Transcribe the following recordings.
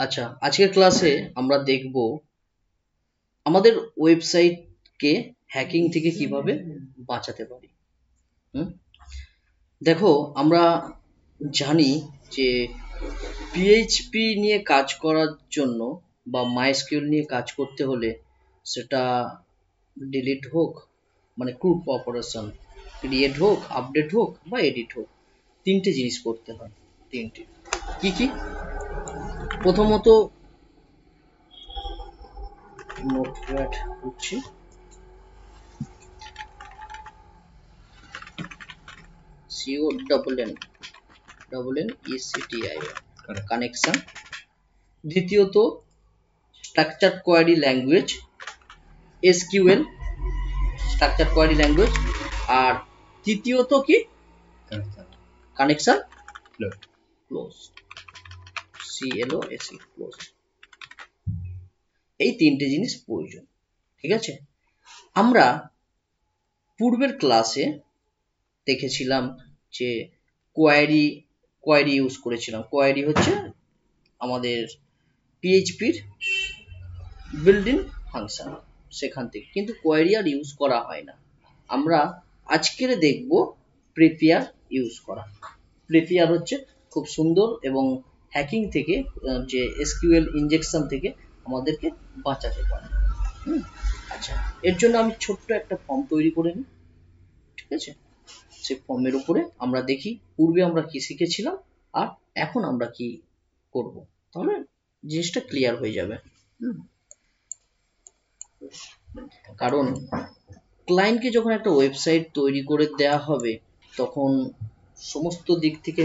আচ্ছা, আজকের ক্লাসে আমরা দেখব আমাদের ওয়েবসাইটকে হ্যাকিং থেকে কিভাবে বাঁচাতে পারি। হুম? দেখো, আমরা জানি যে পিএইচপি নিয়ে কাজ করার জন্য বা মাইস্কিউএল নিয়ে কাজ করতে হলে সেটা ডিলিট হোক, মানে গ্রুপ অপারেশন, ক্রিয়েট হোক, আপডেট হোক বা এডিট হোক, তিনটে জিনিস করতে হয়। তিনটে কি কি? প্রথমত নোটপ্যাড করছি, CONNECTI কানেকশন। দ্বিতীয়ত structure query language, SQL structure query language. আর তৃতীয়ত কি? Connection close, CLOSE close. এই তিনটে জিনিস প্রয়োজন, ঠিক আছে? আমরা পূর্বের ক্লাসে দেখেছিলাম যে কোয়ারি ইউজ করেছিলাম। কোয়ারি হচ্ছে আমাদের পিএইচপির বিল্ডিং ফাংশন, সেখান থেকে কিন্তু কোয়ারি আর ইউজ করা হয় না। আমরা আজকের দেখব প্রিপেয়ার ইউজ করা। প্রিপেয়ার হচ্ছে খুব সুন্দর এবং হ্যাকিং থেকে যে এসকিউএল ইনজেকশন থেকে আমাদেরকে বাঁচাতে পারে। আচ্ছা, এর জন্য আমি ছোট্ট একটা ফর্ম তৈরি করে নিই, ঠিক আছে? সেই ফর্মের উপরে আমরা দেখি পূর্বে আমরা কি শিখেছিলাম আর এখন আমরা কি করব, তাহলে জিনিসটা ক্লিয়ার হয়ে যাবে। কারণ ক্লায়েন্টকে যখন একটা ওয়েবসাইট তৈরি করে দেওয়া হবে তখন সমস্ত দিক থেকে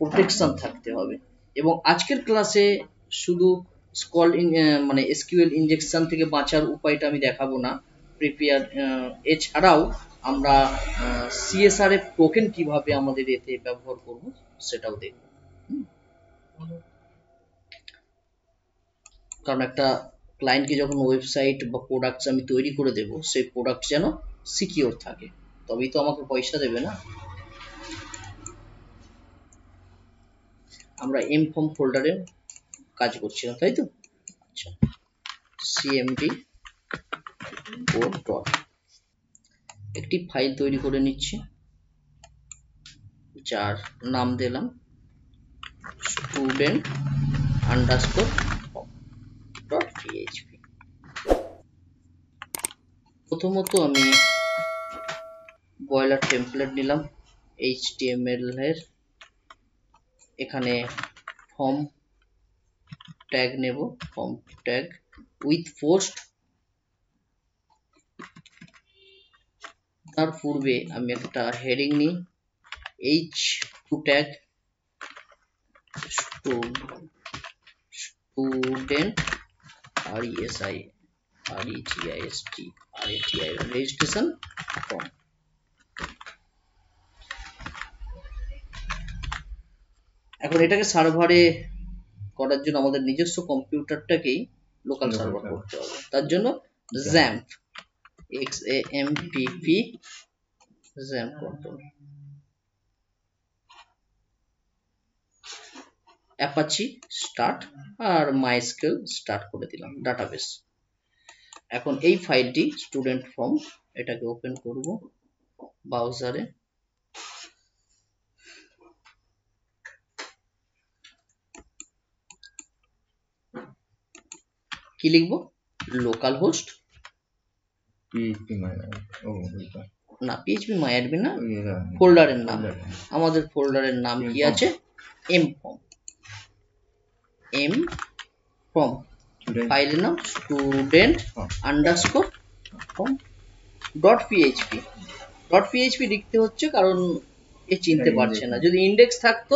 প্রোটেকশন থাকতে হবে। এবং আজকের ক্লাসে শুধু মানে এসকিউএল ইনজেকশন থেকে বাঁচার উপায়টা আমি দেখাবো না, প্রিপেয়ার এছাড়াও আমরা CSRF টোকেন কিভাবে আমাদের এতে ব্যবহার করব সেটাও দেখব। কারণ একটা ক্লায়েন্টকে যখন ওয়েবসাইট বা প্রোডাক্টস আমি তৈরি করে দেব, সেই প্রোডাক্ট যেন সিকিওর থাকে, তবেই তো আমাকে পয়সা দেবে না। আমরা এমফর্ম ফোল্ডারে কাজ করছিলাম, তাই তো? আচ্ছা, cmd code একটি ফাইল তৈরি করে নিচ্ছি, যার নাম দিলাম student_form.php। প্রথমত আমি বয়লার টেমপ্লেট নিলাম HTML এর, এখানে ফর্ম ট্যাগ নেব, ফর্ম ট্যাগ উইথ পোস্ট। তার পূর্বে আমি একটা হেডিং নিই, H2 tag student registration form. এখন এটাকে সার্ভারে করার জন্য আমাদের নিজস্ব কম্পিউটারটাকেই লোকাল সার্ভার করতে হবে। তার জন্য XAMPP XAMPP control, Apache start আর মাইস্কিউএল স্টার্ট করে দিলাম ডাটাবেস। এখন এই ফাইলটি স্টুডেন্ট ফর্ম, এটাকে ওপেন করব ব্রাউজারে। কি লিখবো? লোকাল হোস্ট না, PHP MyAdmin না, ফোল্ডারের নাম। আমাদের ফোল্ডারের নাম কি আছে? mform। ফাইলের নাম student_form.php লিখতে হচ্ছে কারণ এ চিনতে পারছে না। যদি ইন্ডেক্স থাকতো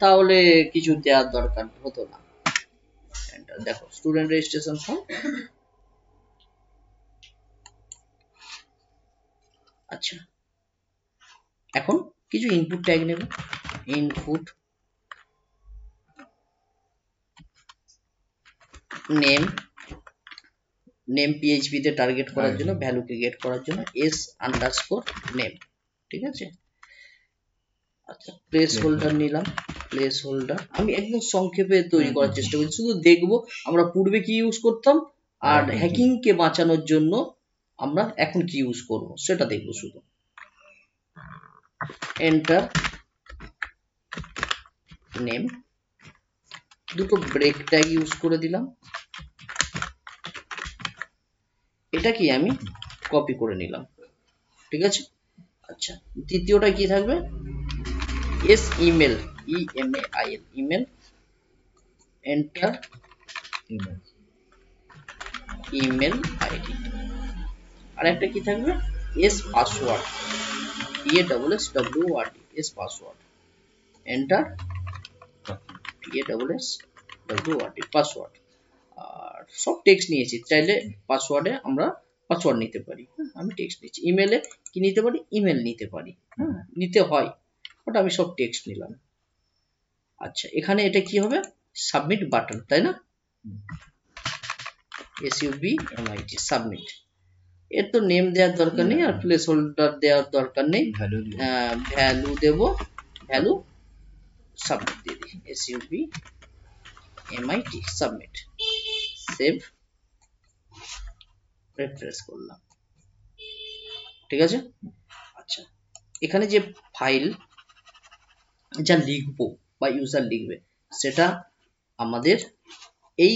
তাহলে কিছু দেওয়ার দরকার হতো না। দেখো, স্টুডেন্ট রেজিস্ট্রেশন ফর্ম। আচ্ছা, এখন কিছু ইনপুট ট্যাগ নেব। ইনপুট নেম PHP তে টার্গেট করার জন্য, ভ্যালুকে গেট করার জন্য s_name, ঠিক আছে? আচ্ছা, প্লেস হোল্ডার নিলাম প্লেস হোল্ডার আমি একদম সংক্ষেপে তৈরি করার চেষ্টা করছি, শুধু দেখবো আমরা পূর্বে কি ইউজ করতাম আর হ্যাকিং কে বাঁচানোর জন্য আমরা এখন কি ইউজ করব সেটা দেখবো শুধু। এন্টার নেম, দুটো ব্রেক ট্যাগ ইউজ করে দিলাম, এটা কি আমি কপি করে নিলাম, ঠিক আছে। আচ্ছা দ্বিতীয়টা কি থাকবে, এস email, E M A I L email, enter email ID, আর একটা কি থাকবে এস পাসওয়ার্ড, EASSWORD এস পাসওয়ার্ড, এন্টার EASSWORD পাসওয়ার্ড। আর সব টেক্সট নিয়েছি, চাইলে পাসওয়ার্ডে আমরা পাসওয়ার্ড নিতে পারি, আমি টেক্সট নিচ্ছি। ইমেলে কি নিতে পারি, ইমেল নিতে পারি, নিতে হয়, ওটা আমি সব টেক্সট নিলাম। আচ্ছা এখানে এটা কি হবে, সাবমিট বাটন, তাই না, SUBMIT সাবমিট। এর তো নেম দেওয়ার দরকার নেই আর প্লেস হোল্ডার দেওয়ার দরকার নেই, ভ্যালু দেব, ভ্যালু সাবমিট দিয়ে দিই, SUBMIT সাবমিট, সেভ, রিফ্রেশ করলাম, ঠিক আছে। আচ্ছা এখানে যে ফাইল যা লিখবো বা ইউজার লিখবে সেটা আমাদের এই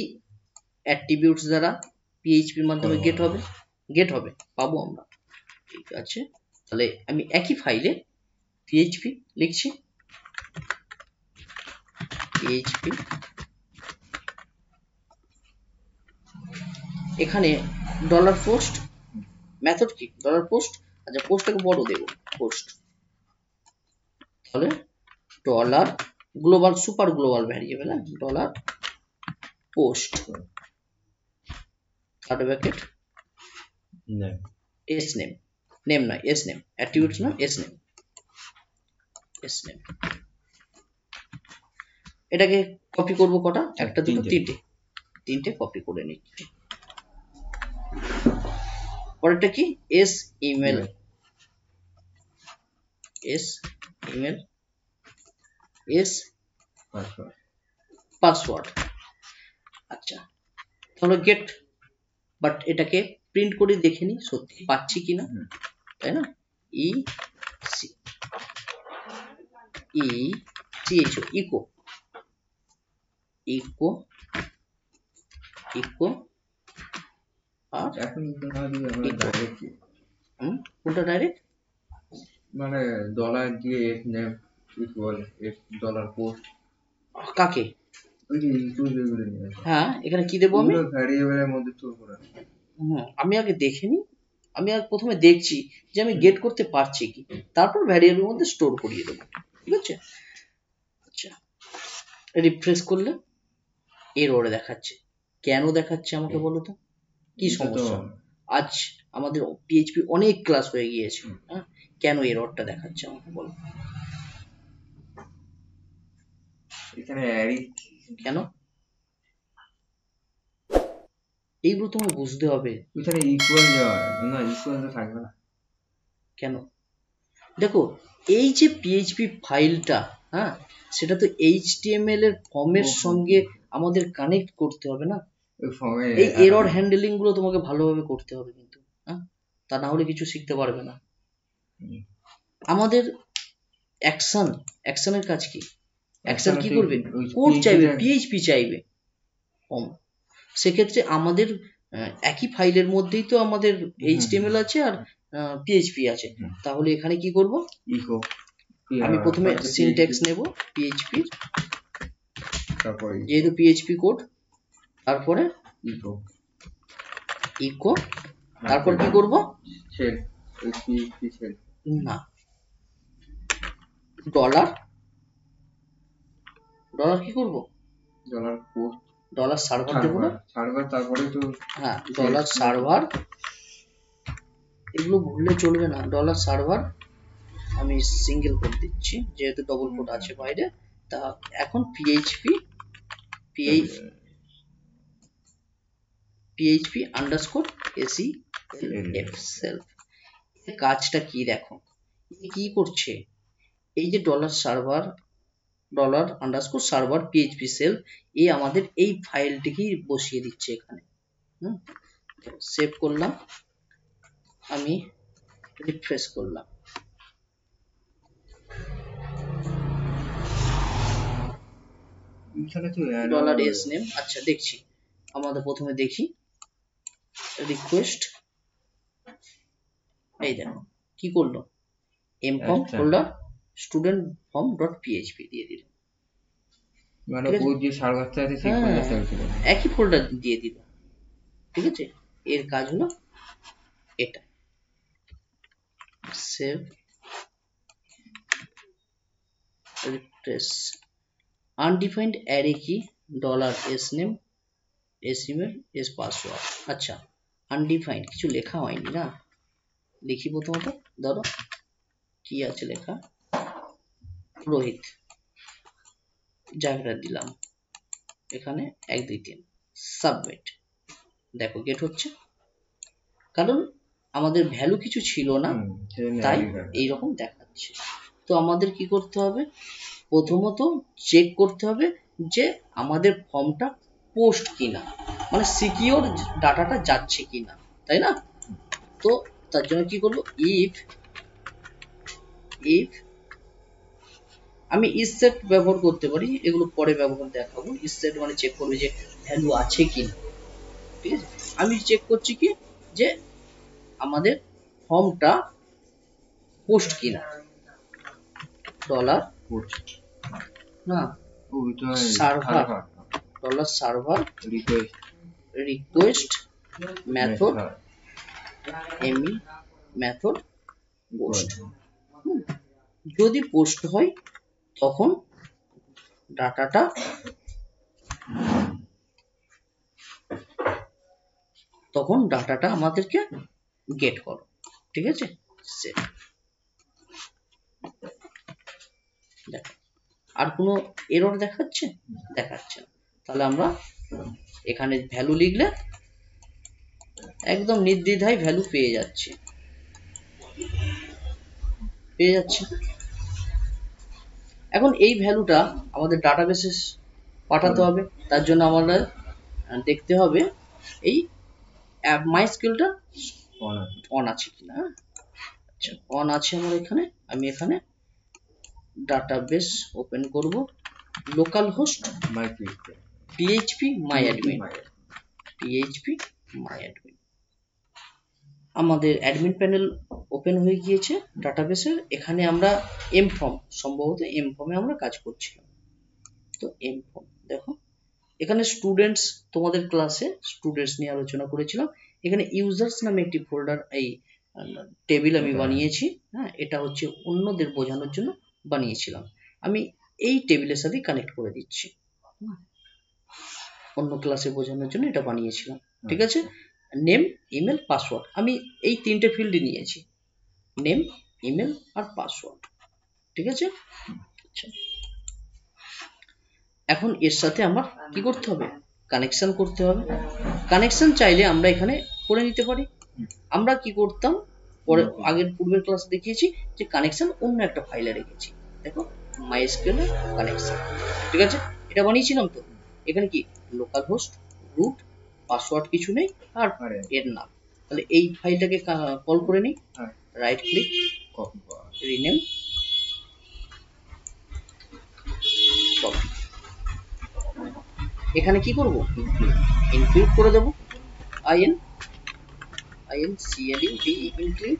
অ্যাট্রিবিউটস দ্বারা PHP এর মাধ্যমে গেট হবে, পাবো আমরা, ঠিক আছে। তাহলে আমি একই ফাইলে PHP লিখছি, PHP, এখানে ডলার পোস্ট মেথড কি, ডলার পোস্ট, আচ্ছা পোস্টটাকে বড় দেব, পোস্ট, তাহলে dollar global, super global variable, dollar post, third bracket S name, name নয় এস নেম, অ্যাট্রিবিউটস না এস নেম, এস নেম। এটাকে কপি করব কটা, একটা দুটো তিনটে কপি করে নিচ্ছি। পরেরটা কি, S email, S email, S password. আচ্ছা তাহলে গেট, বাট এটাকে প্রিন্ট করে দেখে নি সত্যি পাচ্ছি কিনা, তাই না, ইকো, ইকো, ইকো, আর এখন কোনটা ডাইরেক্ট, মানে ডলার দিয়ে S name equal S dollar post, কাকে, ওই যে ইনক্লুড করে নিয়ে আসে, হ্যাঁ এখানে কি দেবো আমি, ভ্যারিয়েবলের মধ্যে স্টোর করে। আমি আগে দেখিনি, আমি আর প্রথমে দেখছি যে আমি গেট করতে পারছি কি, তারপর ভ্যারিয়েবলের মধ্যে স্টোর করিয়ে দেবো, ঠিক আছে। আচ্ছা রিফ্রেশ করলে এরর দেখাচ্ছে, কেন দেখাচ্ছে আমাকে বলো তো, কি সমস্যা, আজ আমাদের PHP অনেক ক্লাস হয়ে গিয়েছে, হ্যাঁ কেন এররটা দেখাচ্ছে আমাকে বলো, এখানে অ্যারি কেন, এইগুলো তোমাকে বুঝতে হবে, এখানে ইকুয়াল দেওয়া না, ইকুয়াল তো থাকবে না কেন, দেখো এই যে PHP ফাইলটা, হ্যাঁ সেটা তো HTML এর ফর্মের সঙ্গে আমাদের কানেক্ট করতে হবে না, এই এরর হ্যান্ডলিং গুলো তোমাকে ভালোভাবে করতে হবে কিন্তু, হ্যাঁ তা না হলে কিছু শিখতে পারবে না। আমাদের অ্যাকশনের কাজ কি, অ্যাকশন কি করবে, কোড চাইবে, PHP চাইবে, সেক্ষেত্রে আমাদের একই ফাইলের মধ্যেই তো আমাদের HTML আছে আর PHP আছে, তাহলে এখানে কি করব, ইকো, আমি প্রথমে সিনট্যাক্স নেব PHP, তারপরে যেহেতু PHP কোড, তারপরে ইকো, ইকো, তারপর কি করব, শেল, PHP শেল, না ডলার, ডলার কি করব, ডলার পোস্ট, ডলার সার্ভার দেব না, সার্ভার, তারপরে তো হ্যাঁ ডলার সার্ভার, এগুলো ভুললে চলবে না, ডলার সার্ভার, আমি সিঙ্গেল কোড দিচ্ছি যেহেতু ডবল কোড আছে বাইরে, তা এখন PHP আন্ডারস্কোর SELF সেলফ, কাজটা কি দেখো, কি করছে, এই যে dollar server $_server PHP self এ আমাদের এই ফাইলটিকেই বসিয়ে দিচ্ছে এখানে। সেভ করলাম, আমি রিফ্রেশ করলাম, $sname। আচ্ছা দেখছি, আমাদের প্রথমে দেখি রিকোয়েস্ট, এই দেখো কি করলো, mform folder student form dot PHP দিয়ে দিল, মানে ওই যে সার্ভারটা আছে সেই ফোল্ডার চলছিল, একই ফোল্ডার দিয়ে দিল। ঠিক আছে, এর কাজ হলো এটা। Save, refresh. আনডিফাইন্ড অ্যারে কি, $sname semail password। আচ্ছা, আনডিফাইন্ড কিছু লেখা হয়নি না, লিখি প্রথমত, ধরো কি আছে লেখা, রোহিত, জায়গাটা দিলাম এখানে 1 2 3, সাবমিট। দেখো গেট হচ্ছে, কারণ আমাদের ভ্যালু কিছু ছিল না তাই এইরকম দেখাচ্ছে। তো আমাদের কি করতে হবে, প্রথমত চেক করতে হবে যে আমাদের ফর্মটা পোস্ট কিনা, মানে সিকিউর ডাটাটা যাচ্ছে কিনা, তাই না? তো তার জন্য কি করব, ইফ আমি ইসসেট ব্যবহার করতে পারি, এগুলো পরে ব্যবহার দেখাবো। ইসসেট মানে চেক করবে যে ভ্যালু আছে কিনা। ঠিক আছে, আমি চেক করছি কি যে আমাদের ফর্মটা পোস্ট কিনা, $পোস্ট না server request method method post. যদি পোস্ট হয় তখন ডাটাটা আমাদেরকে গেট করো। ঠিক আছে, সেভ। দেখো আর কোনো এরর দেখাচ্ছে না, তাহলে আমরা এখানে ভ্যালু লিখলে একদম নির্দ্বিধায় ভ্যালু পেয়ে যাচ্ছে। এখন এই ভ্যালুটা আমাদের ডাটাবেসে পাঠাতে হবে, তার জন্য আমাদের দেখতে হবে এই মাইস্কুয়েলটা অন আছে কিনা। আচ্ছা, অন আছে আমার এখানে, আমি এখানে ডাটাবেস ওপেন করব, লোকাল হোস্ট PHP MyAdmin, আমাদের অ্যাডমিন প্যানেল ওপেন হয়ে গিয়েছে ডাটাবেসের। এখানে আমরা mform, সম্ভবত mform এ আমরা কাজ করছিলাম। তো mform দেখো, এখানে স্টুডেন্টস, তোমাদের ক্লাসে স্টুডেন্টস নিয়ে আলোচনা করেছিলাম। এখানে ইউজার্স নামে একটি ফোল্ডার, এই টেবিল আমি বানিয়েছি। হ্যাঁ, এটা হচ্ছে অন্যদের বোঝানোর জন্য বানিয়েছিলাম। আমি এই টেবিলের সাথে কানেক্ট করে দিচ্ছি, অন্য ক্লাসে বোঝানোর জন্য এটা বানিয়েছিলাম। ঠিক আছে, নেম, ইমেল, পাসওয়ার্ড, আমি এই 3টে ফিল্ড নিয়েছি, নেম, ইমেল আর পাসওয়ার্ড। ঠিক আছে, আচ্ছা এখন এর সাথে আমার কি করতে হবে, কানেকশন করতে হবে। কানেকশন চাইলে আমরা এখানে করে নিতে পারি। আমরা কি করতাম, পূর্বের ক্লাসে দেখিয়েছি যে কানেকশন অন্য একটা ফাইলে রেখেছি। দেখো MySQL কানেকশন। ঠিক আছে, এটা বানিয়েছিলাম। তো এখানে কি লোকাল হোস্ট, রুট, পাসওয়ার্ড কিছু নেই আর এর নাম। তাহলে এই ফাইলটাকে কল করে নিই, রাইট ক্লিক, রিনেম, কপি। এখানে কি করব, ইনক্লুড করে দেব, include, ইনক্লুড।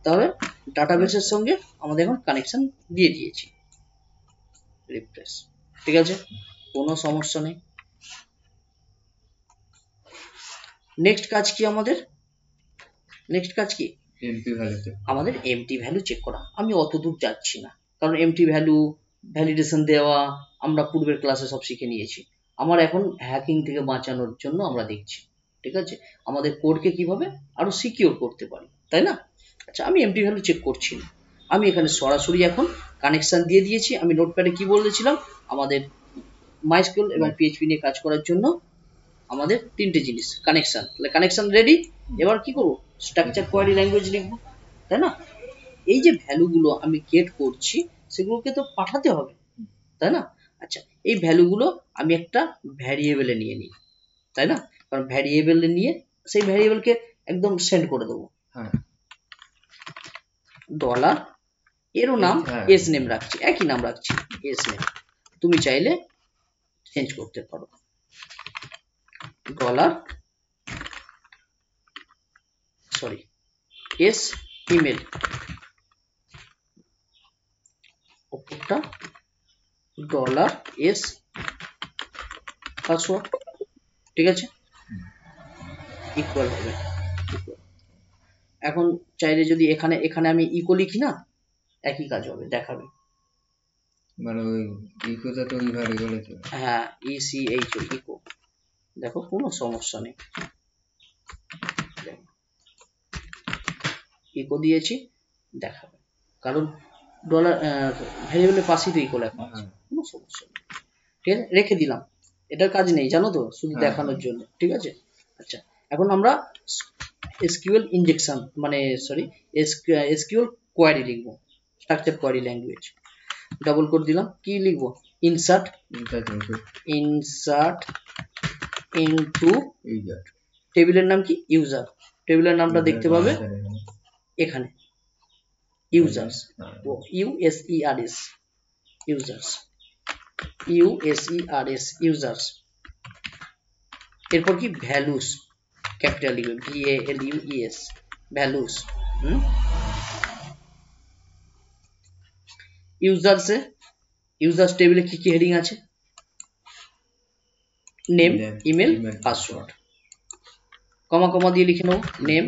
তাহলে ডাটাবেসের সঙ্গে আমাদের এখন কানেকশন দিয়ে দিয়েছি। রিফ্রেশ। ঠিক আছে, কোনো সমস্যা নেই। নেক্সট কাজ কি আমাদের, আমাদের এমটি ভ্যালু চেক করা। আমি অত দূর যাচ্ছি না, কারণ এমটি ভ্যালু ভ্যালিডেশন দেওয়া আমরা পূর্বের ক্লাসে সব শিখে নিয়েছি। আমার এখন হ্যাকিং থেকে বাঁচানোর জন্য আমরা দেখছি। ঠিক আছে, আমাদের কোডকে কিভাবে আরো সিকিউর করতে পারি, তাই না? আচ্ছা, আমি এমটি ভ্যালু চেক করছি না, আমি এখানে সরাসরি এখন কানেকশন দিয়ে দিয়েছি। আমি নোটপ্যাডে কি বলেছিলাম, আমাদের MySQL এবং PHP নিয়ে কাজ করার জন্য আমাদের 3টে জিনিস, কানেকশন। তাহলে কানেকশন রেডি। এবার কি করব, স্ট্রাকচার কোয়ারি ল্যাঙ্গুয়েজ লিখব। তাই না? এই যে ভ্যালুগুলো আমি গেট করছি সেগুলোকে তো পাঠাতে হবে, তাই না? আচ্ছা, এই ভ্যালুগুলো আমি একটা ভ্যারিয়েবলে নিয়ে নিই, তাই না? কারণ ভ্যারিয়েবলে নিয়ে সেই ভ্যারিয়েবলকে একদম সেন্ড করে দেবো। হ্যাঁ ডলার এরও নাম হ্যাঁ। এস নেম রাখছি, একই নাম রাখছি এস নেম, তুমি চাইলে চেঞ্জ করতে পারো। ডলার সরি এস ইমেল, ওপরটা ডলার এস পাসওয়ার্ড, ঠিক আছে? ইকুয়াল হবে equal। এখন চাইলে যদি এখানে এখানে আমি ইকো লিখি না, একই কাজ হবে, দেখাবে। মানে ওই ইকোটা তো ওই ভ্যারিয়েবলে চলে। হ্যাঁ ECH ইকো, দেখো কোনো সমস্যা নেই। ইকো দিয়েছি, দেখাবে, কারণ ডলার ভ্যারিয়েবলের পাশেই তো ইকো লেখা আছে, কোনো সমস্যা নেই। ঠিক আছে, রেখে দিলাম, এটার কাজ নেই জানো তো, শুধু দেখানোর জন্য, ঠিক আছে? আচ্ছা, এখন আমরা এসকিউএল ইনজেকশন মানে সরি এসকিউএল কোয়ারি লিখবো, structure query language. Double quote দিলাম, কি লিখবো? ইনসার্ট ইনটু টেবিলের নাম কি? ইউজার। টেবিলের নামটা দেখতে পাবে এখানে, users, U S E R S, users, U S E R S, users. এরপর কি? ভ্যালুস, ক্যাপিটাল লিখবে, VALUES, ভ্যালুস। ইউজার্সে ইউজার্স টেবিলে কি কি হেডিং আছে? Name, email, password. Comma comma দিয়ে লিখে নেবো, নেম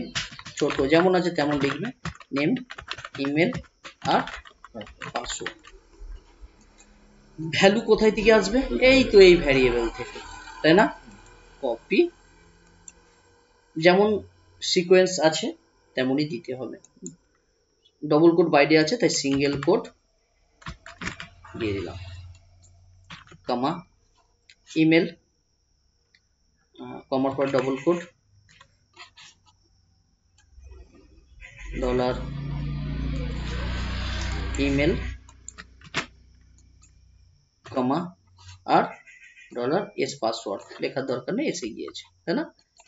ছোট যেমন আছে তেমন লিখবে, নেম, ইমেল আর পাসওয়ার্ড। ভ্যালু কোথায় থেকে আসবে? এই তো এই ভ্যারিয়েবল থেকে, তাই না? কপি, যেমন সিকোয়েন্স আছে তেমনই দিতে হবে। ডবল কোড বাইরে আছে তাই সিঙ্গেল কোড দিয়ে দিলাম, কমা, ইমেল, কমার পর ডবল কোড, ডলার ইমেল, কমা, আর ডলার এস পাসওয়ার্ড। লেখার দরকার নেই, এসে গিয়েছে, তাই না?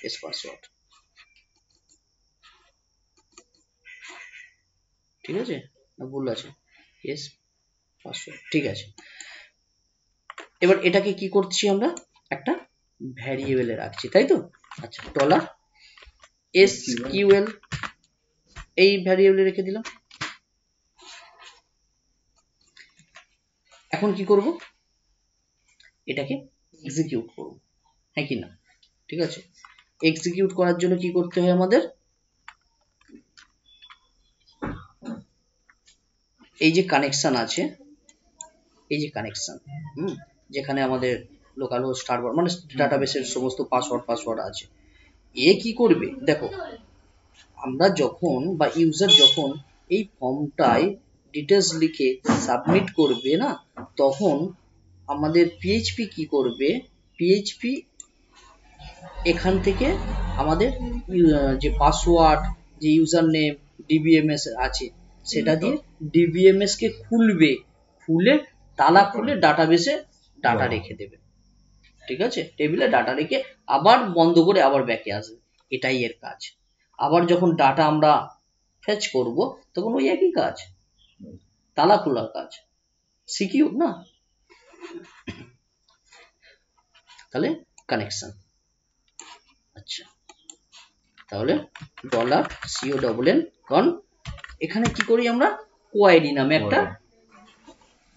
এস পাসওয়ার্ড, ঠিক আছে না ভুল আছে? এস পাসওয়ার্ড, ঠিক আছে। এবার এটাকে কি করছি আমরা? একটা ভ্যারিয়েবলে রাখছি, তাই তো? আচ্ছা, ডলার এসকিউএল এই ভ্যারিয়েবলে রেখে দিলাম। এখন কি করব? এটাকে এক্সিকিউট করব, হ্যাঁ কি না? ঠিক আছে, এক্সিকিউট করার জন্য কি করতে হয় আমাদের? এই যে কানেকশন আছে, এই যে কানেকশন, যেখানে আমাদের লোকাল হোস্ট সার্ভার মানে ডাটাবেসের সমস্ত পাসওয়ার্ড আছে, এ কি করবে? দেখো, আমরা যখন বা ইউজার যখন এই ফর্মটায় ডিটেলস লিখে সাবমিট করবে না, তখন আমাদের পিএইচপি কি করবে? পিএইচপি এখান থেকে আমাদের যে পাসওয়ার্ড, যে ইউজার নেম, ডিবিএমএস আছে, সেটা দিয়ে ডিবিএমএস কে খুলবে, খুলে তালা খুলে ডাটাবেসে ডাটা রেখে দেবে, ঠিক আছে? টেবিলে ডাটা রেখে আবার বন্ধ করে আবার ব্যাকে আসবে, এটাই এর কাজ। আবার যখন ডাটা আমরা ফেচ করব তখন ওই একই কাজ, তালা খোলার কাজ, সিকিউর না? তাহলে কানেকশন, আচ্ছা, তাহলে ডলার CONN, কারণ এখানে কি করি আমরা? কোয়ারি নামে একটা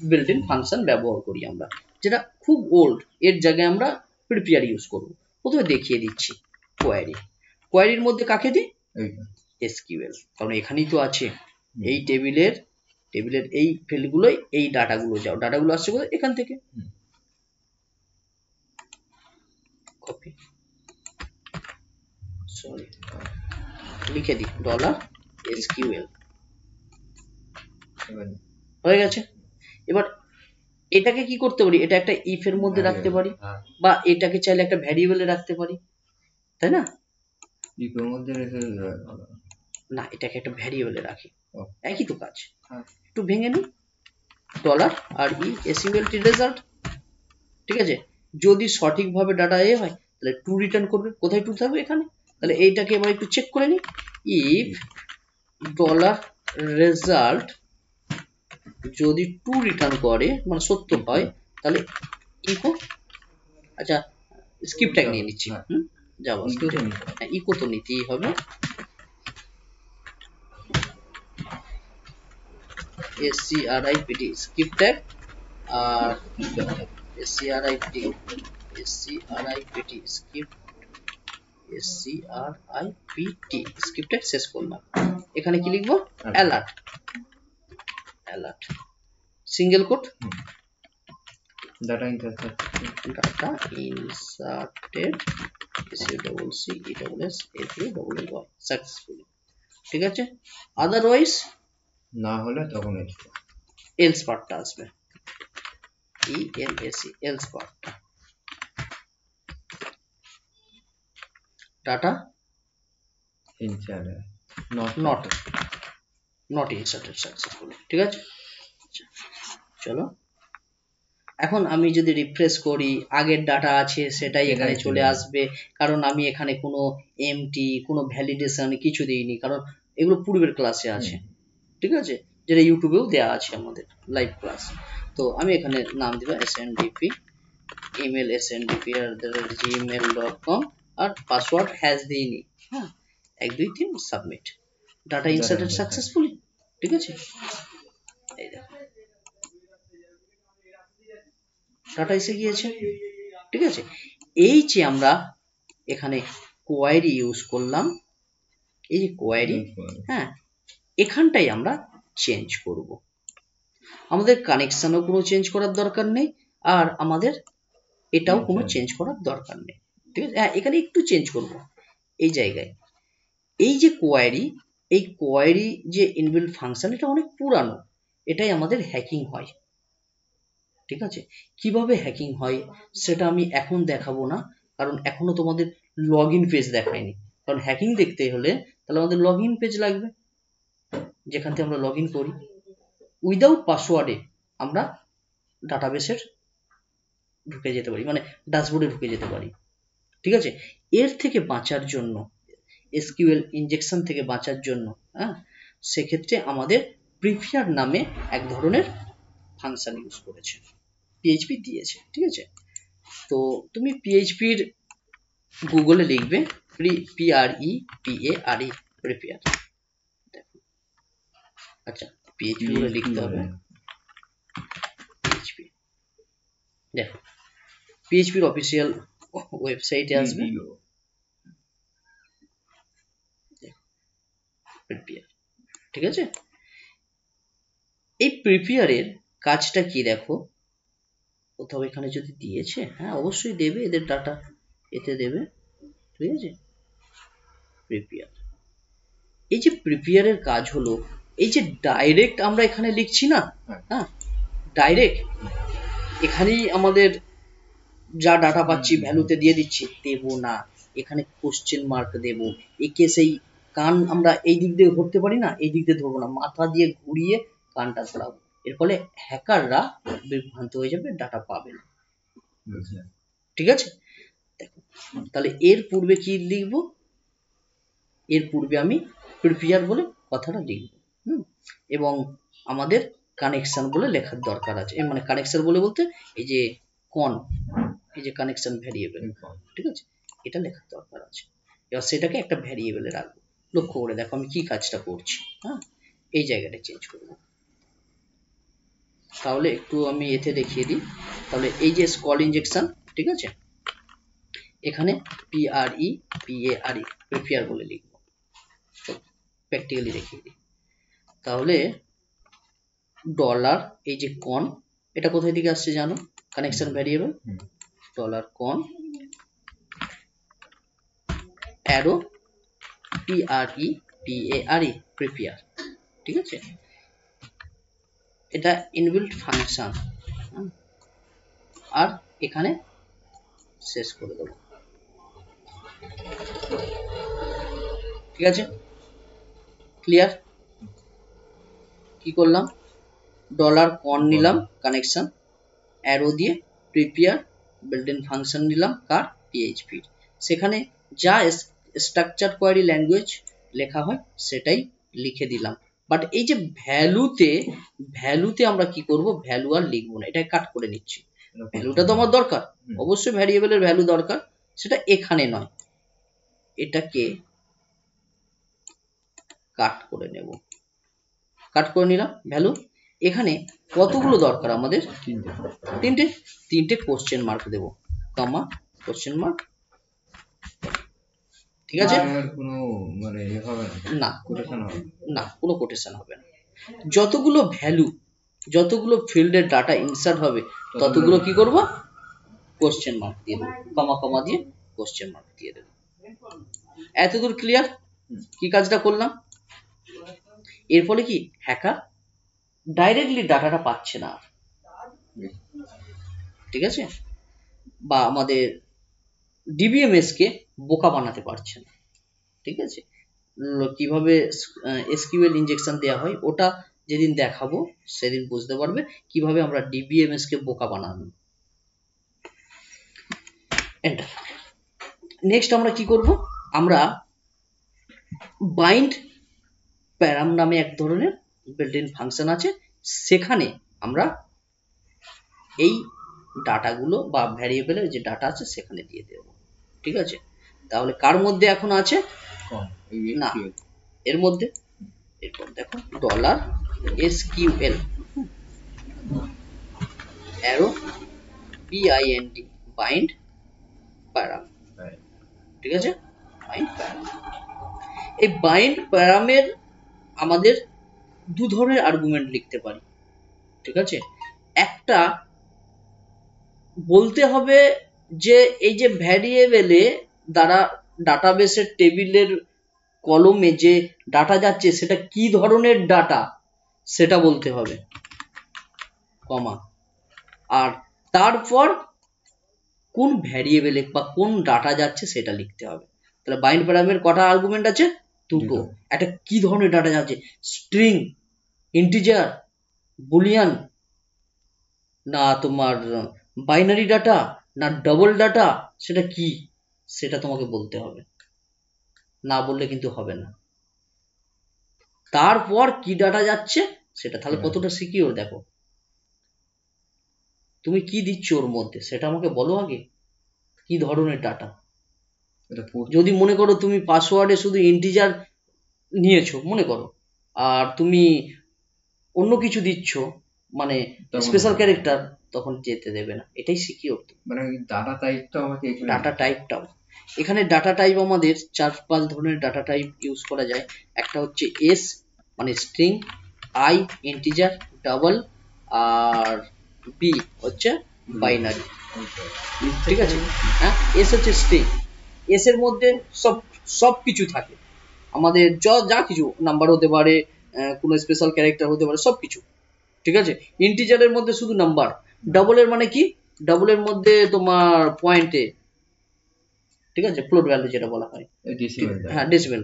বিল্ট ইন ফাংশন ব্যবহার করি আমরা, যেটা খুব ওল্ড, এর জায়গায় আমরা প্রিপেয়ার ইউজ করব। প্রথমে দেখিয়ে দিচ্ছি কোয়ারি। কোয়ারির মধ্যে কাকে দিই? এসকিউএল, কারণ এখানেই তো আছে এই টেবিলের এই ফিল্ডগুলোই, এই ডাটাগুলো যাও, ডাটাগুলো আসছে কোথায়? এখান থেকে। কপি, সরি, লিখে দিই ডলার এসকিউএল, হয়ে গেছে। এবার এটাকে কি করতে পারি? এটা একটা ইফ এর মধ্যে রাখতে পারি, বা এটাকে চাইলে একটা ভ্যারিয়েবলে রাখতে পারি, তাই না? ইফের মধ্যে রেখে না, এটাকে একটা ভ্যারিয়েবলে রাখি, ও। একই তো কাজ। হ্যাঁ। একটু ভেঙে নিই, ডলার আর ই এসইউএলটি রেজাল্ট, ঠিক আছে। যদি সঠিকভাবে ডাটা এ হয় তাহলে টু রিটার্ন করবে, কোথায় টু থাকবে এখানে, তাহলে এইটাকে এবার একটু চেক করে নিই, ইফ ডলার রেজাল্ট যদি টু রিটার্ন করে মানে সত্য হয় তাহলে ইকো, আচ্ছা স্ক্রিপ্ট ট্যাগ নিয়ে নিচ্ছি, যাবো ইকো তো নিতেই হবে, SCRIPT স্ক্রিপ্ট ট্যাগ আর SCRIPT স্ক্রিপ্ট ট্যাগ শেষ করলাম। এখানে কি লিখবো, alert, alert single quote, data inserted successfully, ঠিক আছে। আদারওয়াইজ না হলে তখন এলস পার্টটা আসবে, ELSE এলস পার্টটা, data inserted not inserted successfully, ঠিক আছে। চলো এখন আমি যদি রিফ্রেশ করি, আগের ডাটা আছে সেটাই এখানে চলে আসবে, কারণ আমি এখানে কোনো এমটি কোনো ভ্যালিডেশন কিছু দিইনি, কারণ এগুলো পূর্বের ক্লাসে আছে, ঠিক আছে, যেটা ইউটিউবেও দেওয়া আছে আমাদের লাইভ ক্লাস। তো আমি এখানে নাম দিব SNDP, ইমেল SNDP@gmail.com, আর পাসওয়ার্ড হ্যাশ দিইনি, হ্যাঁ 1 2 3 সাবমিট, ডাটা ইনসার্টেড সাকসেসফুলি, ঠিক আছে। এই দেখো ডাটা এসে গিয়েছে, ঠিক আছে। এই যে আমরা এখানে কোয়ারি ইউজ করলাম, এই যে কোয়ারি, হ্যাঁ এখানটাই আমরা চেঞ্জ করব, আমাদের কানেকশনও কোনো চেঞ্জ করার দরকার নেই, আর আমাদের এটাও কোনো চেঞ্জ করার দরকার নেই, ঠিক আছে। হ্যাঁ এখানে একটু চেঞ্জ করব এই জায়গায়, এই যে কোয়ারি, এই কোয়ারি যে ইনবিল্ট ফাংশন এটা অনেক পুরানো, এটাই আমাদের হ্যাকিং হয়, ঠিক আছে। কিভাবে হ্যাকিং হয় সেটা আমি এখন দেখাবো না, কারণ এখনো তোমাদের লগ ইন পেজ দেখায়নি, কারণ হ্যাকিং দেখতে হলে তাহলে আমাদের লগ ইন পেজ লাগবে, যেখান থেকে আমরা লগ ইন করি, উইদাউট পাসওয়ার্ডে আমরা ডাটাবেসের ঢুকে যেতে পারি, মানে ড্যাশবোর্ডে ঢুকে যেতে পারি, ঠিক আছে। এর থেকে বাঁচার জন্য, এসকিউএল ইনজেকশন থেকে বাঁচার জন্য, হ্যাঁ সেক্ষেত্রে আমাদের প্রিফিয়ার নামে এক ধরনের ফাংশন ইউজ করেছে, PHP দিয়েছে, ঠিক আছে। তো তুমি PHPর গুগলে লিখবে PREPARE প্রিফিয়ার, আচ্ছা PHP বলে লিখতে হবে, PHP দেখো PHPর অফিসিয়াল ওয়েবসাইটে আসবে, প্রিপেয়ার, ঠিক আছে। এই প্রিপেয়ারের কাজটা কি দেখো, কোথাও এখানে যদি দিয়েছে, হ্যাঁ অবশ্যই দেবে, এদের ডাটা এতে দেবে, ঠিক আছে। প্রিপেয়ার, এই যে প্রিপেয়ারের কাজ হলো, এই যে ডাইরেক্ট আমরা এখানে লিখছি না, হ্যাঁ ডাইরেক্ট এখানেই আমাদের যা ডাটা পাচ্ছি ভ্যালুতে দিয়ে দিচ্ছি, দেব না, এখানে কোশ্চেন মার্ক দেব, একে সেই কান আমরা এই দিক দিয়ে ধরতে পারি না, এই দিক দিয়ে ধরবো না, মাথা দিয়ে ঘুরিয়ে কানটা ধরাবো, এর ফলে হ্যাকাররা বিভ্রান্ত হয়ে যাবে, ডাটা পাবে না, ঠিক আছে। দেখো তাহলে এর পূর্বে কি লিখবো, এর পূর্বে আমি প্রিপেয়ার বলে কথাটা লিখবো, এবং আমাদের কানেকশন বলে লেখার দরকার আছে, মানে কানেকশন বলে বলতে এই যে কন, এই যে কানেকশন ভ্যারিয়েবল, ঠিক আছে, এটা লেখার দরকার আছে। এবার সেটাকে একটা ভ্যারিয়েবলে রাখবো, লক্ষ্য করে দেখো আমি কি কাজটা করছি, হ্যাঁ এই জায়গাটা চেঞ্জ করবো, তাহলে একটু আমি এতে দেখিয়ে দিই, তাহলে এই যে স্কল ইনজেকশন, ঠিক আছে, এখানে PREPARE প্রিপেয়ার বলে লিখবো, প্র্যাকটিক্যালি দেখিয়ে দিই, তাহলে ডলার এই যে কন, এটা কোথায় থেকে আসছে জানো, কানেকশন ভ্যারিয়েবল, ডলার কন অ্যারো PREPARE প্রিপেয়ার, ঠিক আছে, এটা ইনবিল্ট ফাংশন, আর এখানে শেষ করে দেবো, ঠিক আছে। ক্লিয়ার? কি করলাম, ডলার কন নিলাম কানেকশন, অ্যারো দিয়ে প্রিপেয়ার বিল্ট ইন ফাংশন নিলাম কার, পিএইচপি। সেখানে যা স্ট্রাকচার কোয়ারি ল্যাঙ্গুয়েজ লেখা হয় সেটাই লিখে দিলাম। বাট এই যে ভ্যালুতে আমরা কি করব, ভ্যালু আর লিখবো না, এটা কাট করে নিচ্ছি। ভ্যালুটা তো আমার দরকার, অবশ্যই ভ্যারিয়েবলের ভ্যালু দরকার, সেটা এখানে নয়, এটাকে কাট করে নেব। কাট করে নিলাম ভ্যালু। এখানে কতগুলো দরকার আমাদের, তিনটে কোশ্চেন মার্ক দেব, কমা কোশ্চেন মার্ক। ঠিক আছে, কোনো মানে হবে না, কোটেশন হবে না, কোনো কোটেশন হবে না। যতগুলো ভ্যালু, যতগুলো ফিল্ডের ডাটা ইনসার্ট হবে ততগুলো কি করব, কোশ্চেন মার্ক দিয়ে দেবো, কমা কমা দিয়ে কোশ্চেন মার্ক দিয়ে দেবো। এতদূর ক্লিয়ার? কি কাজটা করলাম, এর ফলে কি হ্যাকার ডাইরেক্টলি ডাটাটা পাচ্ছে না, ঠিক আছে, বা আমাদের ডিবিএমএস কে বোকা বানাতে পারছে না, ঠিক আছে। কিভাবে এসকিউএল ইনজেকশন দেওয়া হয় ওটা যেদিন দেখাবো সেদিন বুঝতে পারবে কিভাবে আমরা ডিবিএমএস কে বোকা বানাবো। এন্টার। নেক্সট আমরা কি করব, আমরা বাইন্ড প্যারাম নামে এক ধরনের বিল্ট ইন ফাংশন আছে, সেখানে আমরা এই ডাটাগুলো বা ভ্যারিয়েবলের যে ডাটা আছে সেখানে দিয়ে দেব, ঠিক আছে। তাহলে কার মধ্যে এখন আছে, না এর মধ্যে, এরপর দেখো dollar SQL arrow bind bind প্যারাম, ঠিক আছে, বাইন্ড প্যারাম। এই বাইন্ড প্যারামের আমাদের দু ধরনের আর্গুমেন্ট লিখতে পারি, ঠিক আছে। একটা বলতে হবে যে এই যে ভ্যারিয়েবলে দ্বারা ডাটাবেসের টেবিলের কলমে যে ডাটা যাচ্ছে সেটা কি ধরনের ডাটা সেটা বলতে হবে, কমা, আর তারপর কোন ভ্যারিয়েবলে বা কোন ডাটা যাচ্ছে সেটা লিখতে হবে। তাহলে বাইন্ড প্যারামের কটা আর্গুমেন্ট আছে, দুটো। একটা কি ধরনের ডাটা যাচ্ছে, স্ট্রিং, ইন্টিজার, বুলিয়ান, না তোমার বাইনারি ডাটা, না ডবল ডাটা, সেটা কি সেটা তোমাকে বলতে হবে, না বললে কিন্তু হবে না। তারপর কি ডাটা যাচ্ছে সেটা, তাহলে কতটা সিকিউর দেখো, তুমি কি দিচ্ছ ওর মধ্যে সেটা আমাকে বলো আগে, কি ধরনের ডাটা। যদি মনে করো তুমি পাসওয়ার্ডে শুধু ইন্টিজার নিয়েছো মনে করো, আর তুমি অন্য কিছু দিচ্ছ মানে স্পেশাল ক্যারেক্টার, তখন যেতে দেবে না, এটাই সিকিউর। মানে ডাটা টাইপটাও আমাকে, ডাটা টাইপটাও এখানে ডাটা টাইপ আমাদের 4-5 ধরনের ডাটা টাইপ ইউজ করা যায়। একটা হচ্ছে এস মানে স্ট্রিং, আই ইন্টিজার, ডাবল, আর বি হচ্ছে বাইনারি, ঠিক আছে। হ্যাঁ, এস হচ্ছে স্ট্রিং, এস এর মধ্যে সব কিছু থাকে আমাদের, যা কিছু নাম্বার হতে পারে, কোনো স্পেশাল ক্যারেক্টার হতে পারে, সব কিছু, ঠিক আছে। ইন্টিজারের মধ্যে শুধু নাম্বার, ডাবলের মানে কি, ডাবলের মধ্যে তোমার পয়েন্টে, ঠিক আছে, ফ্লোট ভ্যালু যেটা বলা হয়, হ্যাঁ ডেসিমেল,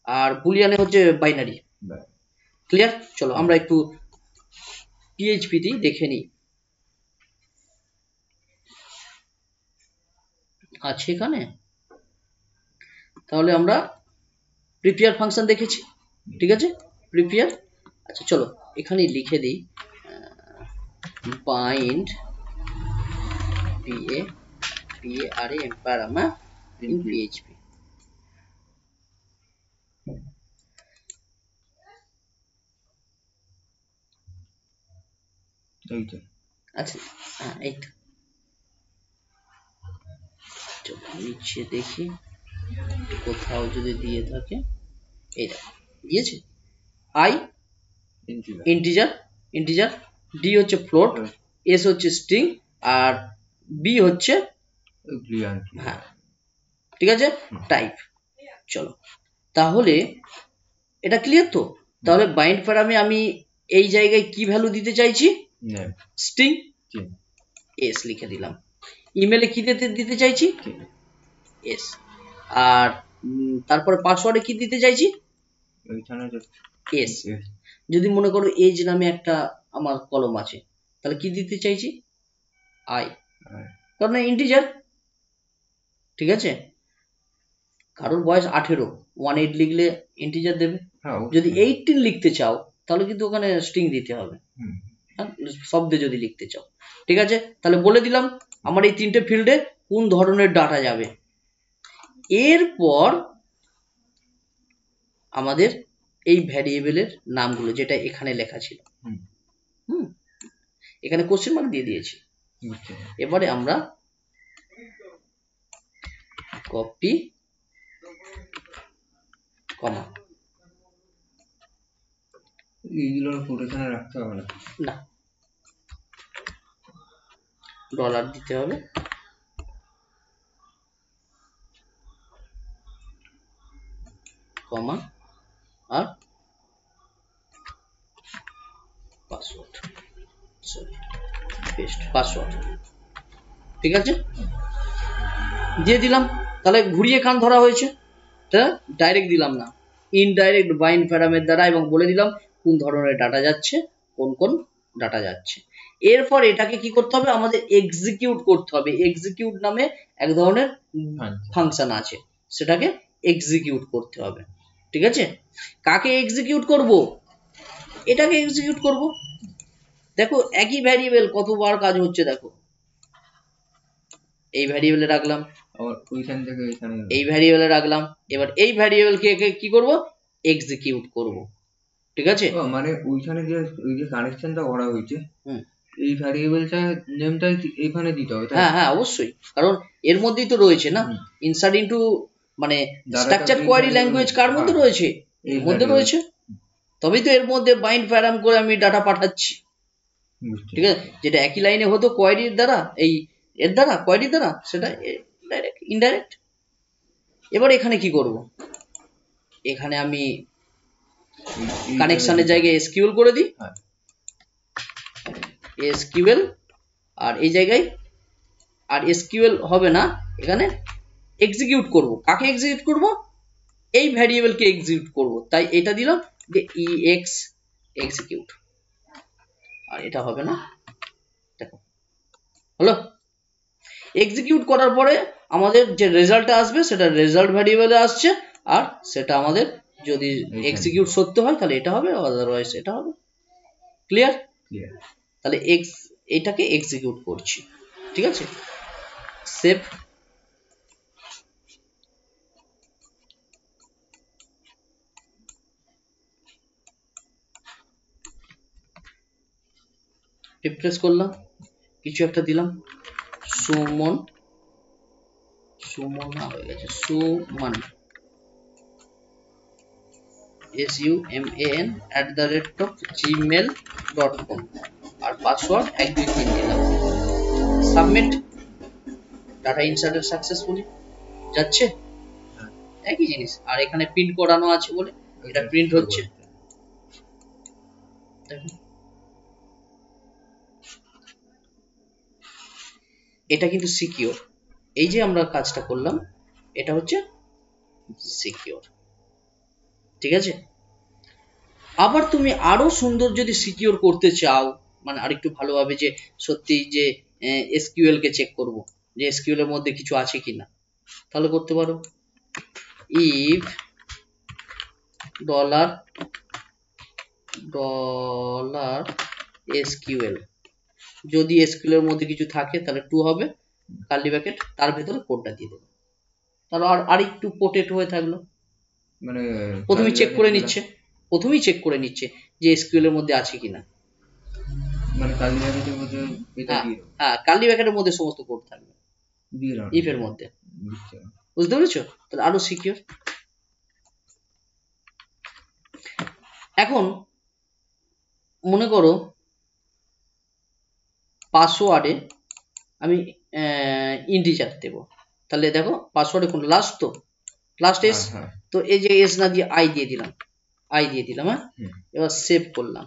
আর বুলিয়ানে হচ্ছে বাইনারি। ক্লিয়ার? চলো আমরা একটু পিএইচপি তে দেখে নিই, আছে এখানে। তাহলে আমরা প্রিপেয়ার ফাংশন দেখেছি, ঠিক আছে, প্রিপেয়ার। আচ্ছা চলো এখানে লিখে দিই বাইন্ড PARAM প্যারাম ইন পিএইচপি। আচ্ছা হ্যাঁ এই তো, নিচে দেখি কোথাও যদি দিয়ে থাকে, এই দেখো দিয়েছে, আই ইন্টিজার, ডি হচ্ছে ফ্লোট, এস হচ্ছে স্ট্রিং, আর বি হচ্ছে, হ্যাঁ ঠিক আছে, টাইপ। চলো তাহলে এটা ক্লিয়ার তো। তাহলে বাইন্ড প্যারামে আমি এই জায়গায় কি ভ্যালু দিতে চাইছি, স্ট্রিং, এস লিখে দিলাম। ইমেলে কি দিতে চাইছি, এস, আর তারপরে পাসওয়ার্ডে কি দিতে চাইছি, ওইখানে যে এস। যদি মনে করো এজ নামে একটা আমার কলম আছে, তাহলে কি দিতে চাইছি? আই, কারণ ইন্টিজার। ঠিক আছে, কারোর বয়স 18, 18 লিখলে ইন্টিজার দেবে। যদি 18 লিখতে চাও তাহলে কিন্তু ওখানে স্ট্রিং দিতে হবে, শব্দে যদি লিখতে চাও। ঠিক আছে, তাহলে বলে দিলাম আমার এই তিনটে ফিল্ডে কোন ধরনের ডাটা যাবে। এরপর আমাদের এই ভ্যারিয়েবলের নামগুলো যেটা এখানে লেখা ছিল, এখানে কোশ্চেন মার্ক দিয়ে দিয়েছি। এবারে আমরা কপি কমা, এইগুলো কোটেশনে রাখতে হবে না, ডলার দিতে হবে, কমা আর পাসওয়ার্ড, সরি পেস্ট পাসওয়ার্ড। ঠিক আছে, দিয়ে দিলাম। তাহলে ঘুরিয়ে কান ধরা হয়েছে, ডাইরেক্ট দিলাম না, ইনডাইরেক্ট বাইন্ড প্যারামের দ্বারা, এবং বলে দিলাম কোন ধরনের ডাটা যাচ্ছে, কোন কোন ডাটা যাচ্ছে। এরপর এটাকে কি করতে হবে? আমাদের এক্সিকিউট করতে হবে। এক্সিকিউট নামে এক ধরনের ফাংশন আছে, সেটাকে এক্সিকিউট করতে হবে। ঠিক আছে, কাকে এক্সিকিউট করব? এটাকে এক্সিকিউট করব। দেখো একই ভ্যারিয়েবল কতবার কাজ হচ্ছে, দেখো এই ভ্যারিয়েবলে রাখলাম, এই ভ্যারিয়েবলে রাখলাম, এবার এই ভ্যারিয়েবলকে কি করব? এক্সিকিউট করব। ঠিক আছে, মানে ওইখানে যে ওই যে কানেকশনটা করা হয়েছে, এই ভ্যারিয়েবলটা নেমটাই এখানে দিতে হবে। হ্যাঁ হ্যাঁ অবশ্যই, কারণ এর মধ্যেই তো রয়েছে না, ইনসার্ট ইনটু মানে স্ট্রাকচার কোয়ারি ল্যাঙ্গুয়েজ কার মধ্যে রয়েছে? এর মধ্যে রয়েছে, তবেই তো এর মধ্যে বাইন্ড প্যারাম করে আমি ডাটা পাঠাচ্ছি। ঠিক আছে, যেটা একই লাইনে হতো কোয়ারির দ্বারা, এই এর দ্বারা কোয়ারির দ্বারা, সেটা ডাইরেক্ট ইনডাইরেক্ট। এবার এখানে কি করব? এখানে আমি কানেকশনের জায়গায় এসকিউএল করে দিই, এসকিউএল, আর এই জায়গায় আর এসকিউএল হবে না, এখানে এক্সিকিউট করব। কাকে এক্সিকিউট করব? এই ভ্যারিয়েবলকে এক্সিকিউট করব, তাই এটা দিলাম যে ex এক্সিকিউট। আর এটা হবে না, দেখো হলো। এক্সিকিউট করার পরে আমাদের যে রেজাল্টটা আসবে সেটা রেজাল্ট ভ্যারিয়েবলে আসছে, আর সেটা আমাদের যদি এক্সিকিউট সত্য হয় তাহলে এটা হবে, আদারওয়াইজ এটা হবে। ক্লিয়ার? তাহলে এটাকে এক্সিকিউট করছি। ঠিক আছে, সেভ। রিফ্রেশ করলাম, কিছু একটা দিলাম, সুমন, সুমন হয়ে গেছে, সুমন suman@gmail.com, আর পাসওয়ার্ড 123 দিলাম। সাবমিট। ডাটা ইনসার্টেড সাকসেসফুলি যাচ্ছে, একই জিনিস। আর এখানে প্রিন্ট করানো আছে বলে এটা প্রিন্ট হচ্ছে। এটা কিন্তু সিকিউর। এই যে আমরা কাজটা করলাম, এটা হচ্ছে সিকিউর। ঠিক আছে, আবার তুমি আরো সুন্দর যদি সিকিউর করতে চাও, মানে আরেকটু ভালোভাবে, যে সত্যি যে এসকিউএল কে চেক করব যে এসকিউএল এর মধ্যে কিছু আছে কিনা, তাহলে করতে পারো ইফ ডলার এসকিউএল, যদি এসকিউএল এর মধ্যে কিছু থাকে তাহলে ট্রু হবে, কার্লি ব্র্যাকেট, তার ভেতরে কোডটা দিয়ে দেবো। তাহলে আর একটু পোটেট হয়ে থাকলো। মানে প্রথমেই চেক করে নিচ্ছে, প্রথমেই চেক করে নিচ্ছে যে এসকিউএল এর মধ্যে আছে কিনা। মানে কার্লি ব্র্যাকেটের মধ্যে এটা দিয়ে, হ্যাঁ কার্লি ব্র্যাকেটের মধ্যে সমস্ত কোড থাকবে ইফ এর মধ্যে। বুঝতে পেরেছো? তাহলে আরো সিকিউর। এখন মনে করো পাসওয়ার্ডে আমি ইন্টিজার দেব, তাহলে দেখো পাসওয়ার্ডে কোন লাস্ট, তো লাস্ট এস, তো এই যে এস না দিয়ে আই দিয়ে দিলাম, আই দিয়ে দিলাম। হ্যাঁ, এবার সেভ করলাম।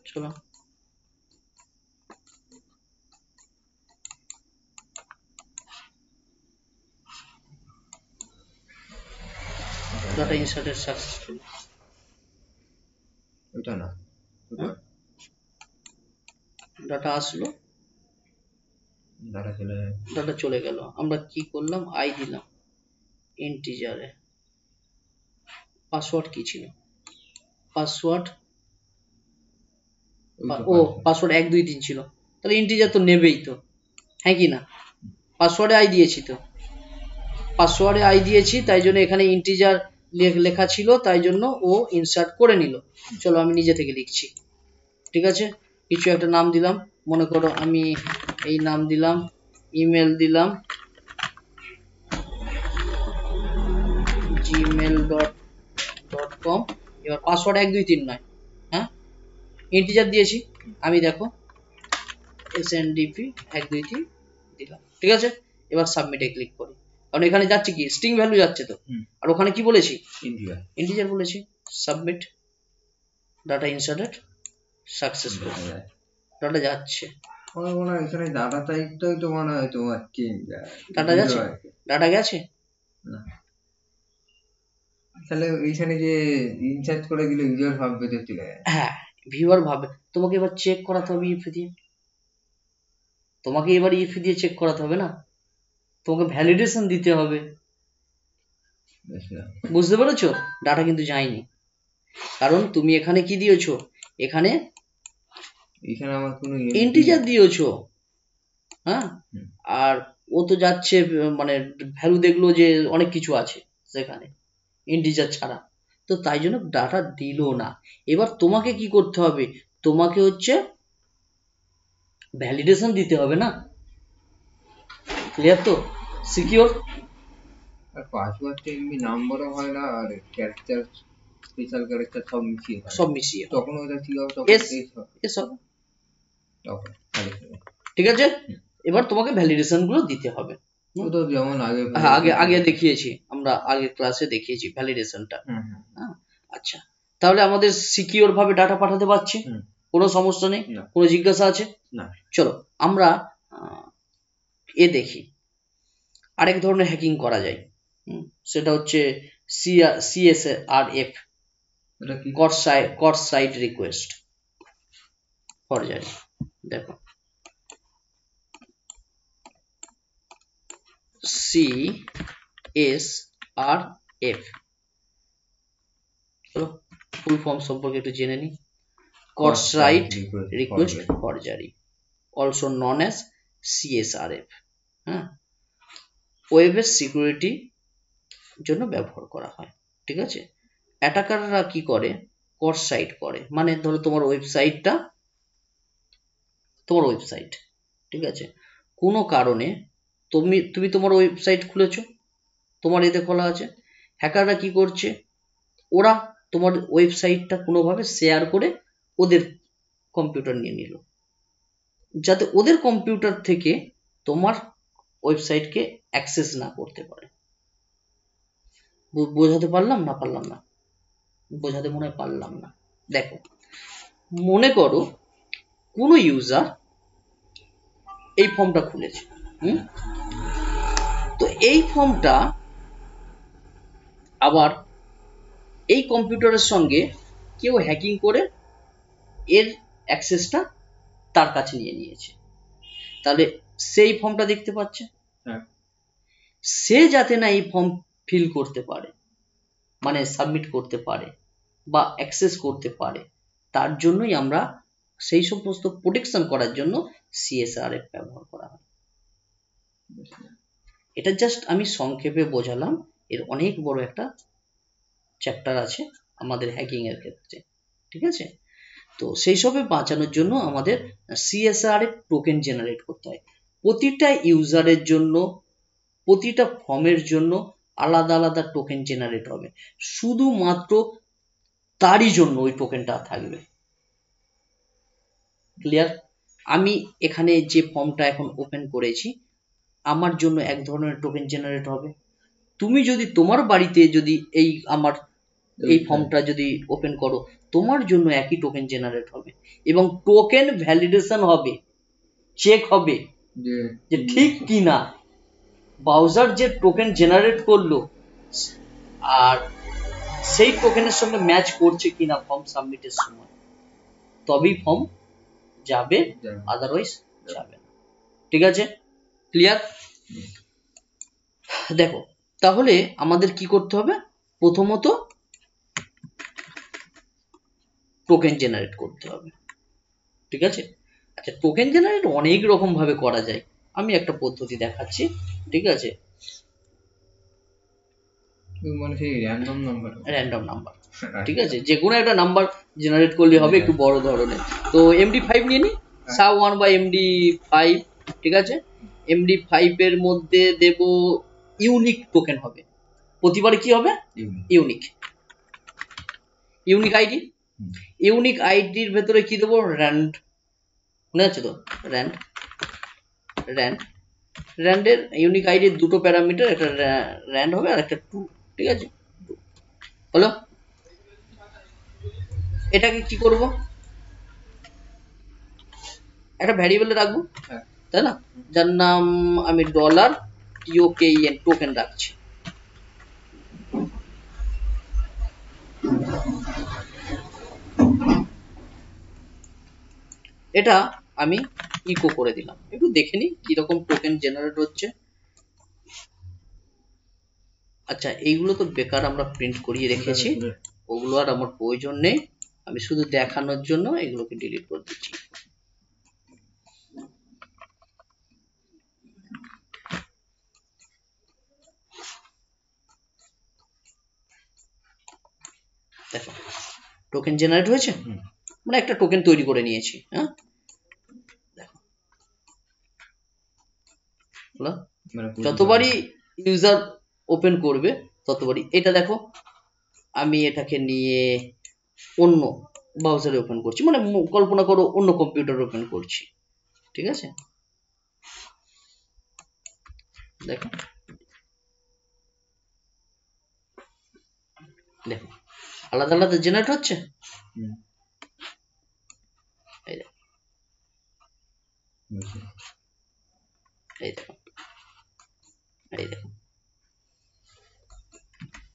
চলো, ডাটা ইনসার্টেড সাকসেসফুল। ওটা না, ডাটা আসলো, ডাটা চলে যায়, ডাটা চলে গেল। আমরা কি করলাম, আই দিলাম ইন্টিজারে। পাসওয়ার্ড কি ছিল, পাসওয়ার্ড ও পাসওয়ার্ড 1 2 3 ছিল, তাহলে ইন্টিজার তো নেবেই তো, হ্যাঁ কি না? পাসওয়ার্ডে আই দিয়েছি তো, পাসওয়ার্ডে আই দিয়েছি, তাই জন্য এখানে ইন্টিজার লেখা ছিল, তাই জন্য ও ইনসার্ট করে নিল। চলো আমি নিজে থেকে লিখছি, ঠিক আছে? কিছু একটা নাম দিলাম, মনে করো আমি এই নাম দিলাম, ইমেল দিলাম gmail.com। এবার পাসওয়ার্ড 1 2 3 নয়, হ্যাঁ ইন্টিজার দিয়েছি আমি, দেখো SNDP 1 2 3 দিলাম, ঠিক আছে? এবার সাবমিটে ক্লিক করি, কারণ এখানে যাচ্ছে কি স্ট্রিং ভ্যালু যাচ্ছে তো, আর ওখানে কি বলেছি, ইন্টিজার বলেছি। Submit, data inserted successful, data যাচ্ছে। এখানে ডাটা টাইপটাই তো মনে হয় তোমার চেঞ্জ, ডাটা যাচ্ছে, ডাটা গেছে না। তাহলে এইখানে যে ইনসার্ট করে দিলে ইউজার ভাববে তো চলে যায়। হ্যাঁ ভিউয়ার ভাবে, তোমাকে এবার চেক করাতে হবে ইফ দিয়ে, তোমাকে এবার ইফ দিয়ে চেক করাতে হবে না, তোমাকে ভ্যালিডেশন দিতে হবে, বুঝতে পেরেছো? ডাটা কিন্তু যায়নি, কারণ তুমি এখানে কি দিয়েছো, এখানে আমার কোনো ইন্টিজার দিয়েছো, হ্যাঁ, আর ও তো যাচ্ছে মানে ভ্যালু দেখলো যে অনেক কিছু আছে সেখানে ইন্টিজার ছাড়া, তো তাই জন্য ডাটা দিল না। এবার তোমাকে কি করতে হবে, তোমাকে হচ্ছে ভ্যালিডেশন দিতে হবে না, ক্লিয়ার তো? সিকিউর, আর পাসওয়ার্ডটা এমনি নাম্বারও হয় না, আর ক্যারেক্টার স্পেশাল ক্যারেক্টার সব মিশিয়ে তখন ওটা কি হবে, তখন এস হবে, ঠিক আছে? এবার তোমাকে ভ্যালিডেশন গুলো দিতে হবে, তো যেমন আগে আগে দেখিয়েছি আমরা, আগের ক্লাসে দেখিয়েছি ভ্যালিডেশনটা। আচ্ছা, তাহলে আমাদের সিকিউর ভাবে ডাটা পাঠাতে পারছি, কোনো সমস্যা নেই, কোনো জিজ্ঞাসা আছে না? চলো আমরা এ দেখি, আরেক ধরনের হ্যাকিং করা যায়, সেটা হচ্ছে CSRF, কট সাইট রিকোয়েস্ট ফরজারি। দেখো CSRF, চলো ফুল ফর্ম সম্পর্কে একটু জেনে নিই। কট site request forgery, also known as CSRF, হ্যাঁ, ওয়েবের সিকিউরিটি জন্য ব্যবহার করা হয়, ঠিক আছে? অ্যাটাকাররা কি করে, কট সাইট করে, মানে ধরো তোমার ওয়েবসাইটটা, তোমার ওয়েবসাইট, ঠিক আছে, কোনো কারণে তুমি তোমার ওয়েবসাইট খুলেছো, তোমার এতে খোলা আছে, হ্যাকাররা কি করছে, ওরা তোমার ওয়েবসাইটটা কোনোভাবে শেয়ার করে ওদের কম্পিউটার নিয়ে নিল, যাতে ওদের কম্পিউটার থেকে তোমার ওয়েবসাইটকে অ্যাক্সেস না করতে পারে। বোঝাতে পারলাম না? পারলাম না? বোঝাতে মনে হয় পারলাম না। দেখো, মনে করো কোনো ইউজার এই ফর্মটা খুলেছে, তো এই ফর্মটা আবার এই কম্পিউটারের সঙ্গে কেউ হ্যাকিং করে এর অ্যাক্সেসটা তার কাছে নিয়ে নিয়েছে, তাহলে সেই ফর্মটা দেখতে পাচ্ছে, সে যাতে না এই ফর্ম ফিল করতে পারে, মানে সাবমিট করতে পারে বা অ্যাক্সেস করতে পারে, তার জন্যই আমরা সেই সমস্ত প্রোটেকশন করার জন্য CSRF ব্যবহার করা হয়। এটা জাস্ট আমি সংক্ষেপে বোঝালাম, এর অনেক বড় একটা চ্যাপ্টার আছে আমাদের হ্যাকিং এর ক্ষেত্রে, ঠিক আছে? তো সেই সবে বাঁচানোর জন্য আমাদের CSRF টোকেন জেনারেট করতে হয়, প্রতিটা ইউজারের জন্য, প্রতিটা ফর্মের জন্য আলাদা আলাদা টোকেন জেনারেট হবে, শুধুমাত্র তারই জন্য ওই টোকেনটা থাকবে, ক্লিয়ার? আমি এখানে যে ফর্মটা এখন ওপেন করেছি, আমার জন্য এক ধরনের টোকেন জেনারেট হবে, তুমি যদি তোমার বাড়িতে যদি এই আমার এই ফর্মটা যদি ওপেন করো, তোমার জন্য একই টোকেন জেনারেট হবে, এবং টোকেন ভ্যালিডেশন হবে, চেক হবে যে ঠিক কি না, ব্রাউজার যে টোকেন জেনারেট করলো আর সেই টোকেনের সঙ্গে ম্যাচ করছে কিনা ফর্ম সাবমিটের সময়, তবেই ফর্ম যাবে, আদারওয়াইজ যাবে না। ঠিক আছে, ক্লিয়ার? দেখো তাহলে আমাদের কি করতে হবে, প্রথমত টোকেন জেনারেট করতে হবে। ঠিক আছে, আচ্ছা টোকেন জেনারেট অনেক রকম ভাবে করা যায়, আমি একটা পদ্ধতি দেখাচ্ছি। ঠিক আছে, র্যান্ডম নাম্বার, ঠিক আছে, যে কোনো একটা নাম্বার জেনারেট করলে হবে, একটু বড় ধরনের। তো MD5 নিয়ে নি, SHA-1 বা MD5। ঠিক আছে, MD5 এর মধ্যে দেব ইউনিক টোকেন হবে, প্রতিবারে কি হবে, ইউনিক আইডি। ইউনিক আইডির ভেতরে কি দেবো, র্যান্ড, মনে আছে তো, র্যান্ডের ইউনিক আইডির দুটো প্যারামিটার, একটা র্যান্ড হবে আর একটা টু। ঠিক আছে, হলো। এটাকে কি করব, একটা ভ্যারিয়েবলে রাখবো, তাই না, যার নাম আমি $TOKEN টোকেন রাখছি। এটা আমি ইকো করে দিলাম, একটু দেখে নিই কিরকম টোকেন জেনারেট হচ্ছে। আচ্ছা এইগুলো তো বেকার আমরা প্রিন্ট করিয়ে রেখেছি, ওগুলো আর আমার প্রয়োজন নেই, আমি শুধু দেখানোর জন্য এগুলোকে ডিলিট করে দিচ্ছি। দেখো টোকেন জেনারেট হয়েছে, মানে একটা টোকেন তৈরি করে নিয়েছি। হ্যাঁ দেখো, যতবারই ইউজার ওপেন করবে ততবারই, এটা দেখো আমি এটাকে নিয়ে অন্য ব্রাউজারে ওপেন করছি, মানে কল্পনা করো অন্য কম্পিউটার ওপেন করছি। ঠিক আছে, দেখো দেখো আলাদা আলাদা জেনারেট হচ্ছে। এই দেখো,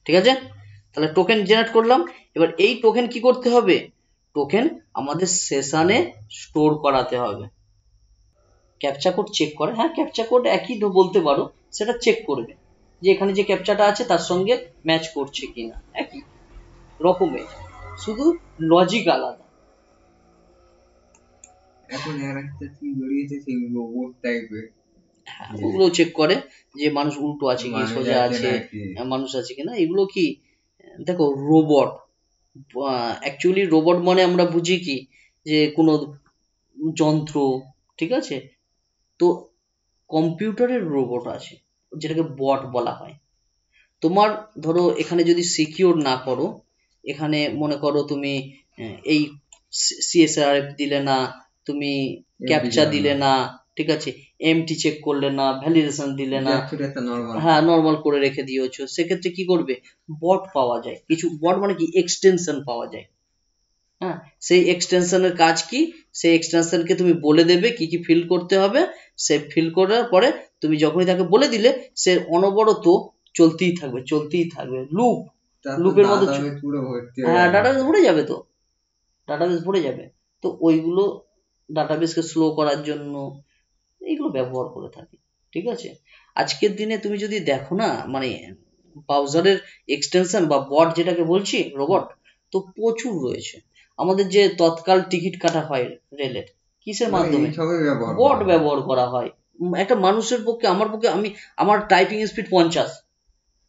ঠিক আছে, তাহলে টোকেন জেনারেট করলাম। এবার এই টোকেন কি করতে হবে, টোকেন আমাদের সেশনে স্টোর করাতে হবে। ক্যাপচা কোড চেক করে, হ্যাঁ ক্যাপচা কোড একই বলতে পারো, সেটা চেক করবে যে এখানে যে ক্যাপচাটা আছে তার সঙ্গে ম্যাচ করছে কিনা, একই রকমের, শুধু লজিক আলাদা। এখন একটা কি বেরিয়েছে সেই রোবট টাইপের, ওগুলো চেক করে যে মানুষ উল্টো আছে কি, সোজা আছে, মানুষ আছে কিনা, এগুলো কি দেখো রোবট। অ্যাকচুয়ালি রোবট মানে আমরা বুঝি কি, যে কোনো যন্ত্র। ঠিক আছে, তো কম্পিউটারের রোবট আছে যেটাকে বট বলা হয়। তোমার ধরো এখানে যদি সিকিউর না করো, এখানে মনে করো তুমি এই CSRF দিলে না, তুমি ক্যাপচা দিলে না, ঠিক আছে, এমটি চেক করলে না, ভ্যালিডেশন দিলে না, হ্যাঁ নরমাল করে রেখে দিয়েছো, সেক্ষেত্রে কি করবে, বট পাওয়া যায় কিছু। বট মানে কি, এক্সটেনশন পাওয়া যায়। হ্যাঁ, সেই এক্সটেনশনের কাজ কি, সেই এক্সটেনশনকে তুমি বলে দেবে কি কি ফিল করতে হবে, সে ফিল করার পরে তুমি যখনই তাকে বলে দিলে সে অনবরত চলতেই থাকবে লুপের মতো। হ্যাঁ ডাটাবেস ভরে যাবে, তো ডাটাবেস ভরে যাবে। তো ওইগুলো ডাটাবেসকে স্লো করার জন্য এইগুলো ব্যবহার করে থাকি। ঠিক আছে, আজকের দিনে তুমি যদি দেখো না, মানে ব্রাউজারের এক্সটেনশন বা বট যেটাকে বলছি, রোবট, তো প্রচুর রয়েছে। আমাদের যে তৎকাল টিকিট কাটা হয় রেলের, কিসের মাধ্যমে, বট ব্যবহার করা হয়। একটা মানুষের পক্ষে, আমার টাইপিং স্পিড 50,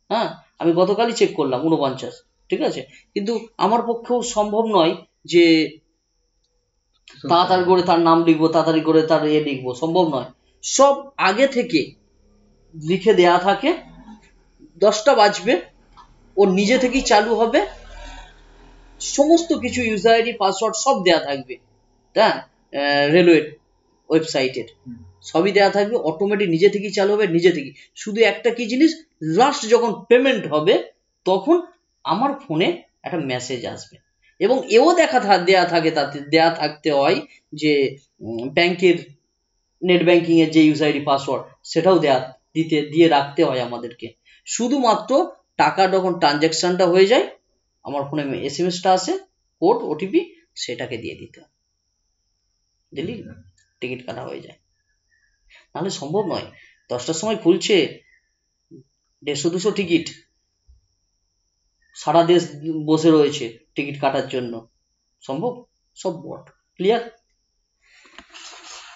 হ্যাঁ আমি গতকালই চেক করলাম 49। ঠিক আছে, কিন্তু আমার পক্ষেও সম্ভব নয় যে তাড়াতাড়ি করে তার নাম লিখবো, তাড়াতাড়ি করে তার লিখবো, সম্ভব নয়। সব আগে থেকে লিখে দেয়া থাকে, 10টা বাজবে ও নিজে থেকেই চালু হবে, সমস্ত কিছু ইউজার আইডি পাসওয়ার্ড সব দেয়া থাকবে। হ্যাঁ, রেলওয়ে ওয়েবসাইটের সবই দেয়া থাকবে, অটোমেটিক নিজে থেকেই চালু হবে, নিজে থেকেই। শুধু একটা কি জিনিস, লাস্ট যখন পেমেন্ট হবে তখন আমার ফোনে একটা মেসেজ আসবে, এবং এও দেয়া থাকে, তাতে দেয়া থাকতে হয় যে ব্যাংকের নেট ব্যাংকিং এর যে ইউজার আইডি পাসওয়ার্ড, সেটাও দিয়ে রাখতে হয় আমাদেরকে। শুধুমাত্র টাকা যখন ট্রানজাকশনটা হয়ে যায় আমার ফোনে এসএমএসটা আসে, কোড ওটিপি, সেটাকে দিয়ে দিতে, দিলি টিকিট কাটা হয়ে যায়। নাহলে সম্ভব নয়, 10টার সময় খুলছে 150-200 টিকিট, সারা দেশ বসে রয়েছে টিকিট কাটার জন্য, সম্ভব? সব বট। ক্লিয়ার?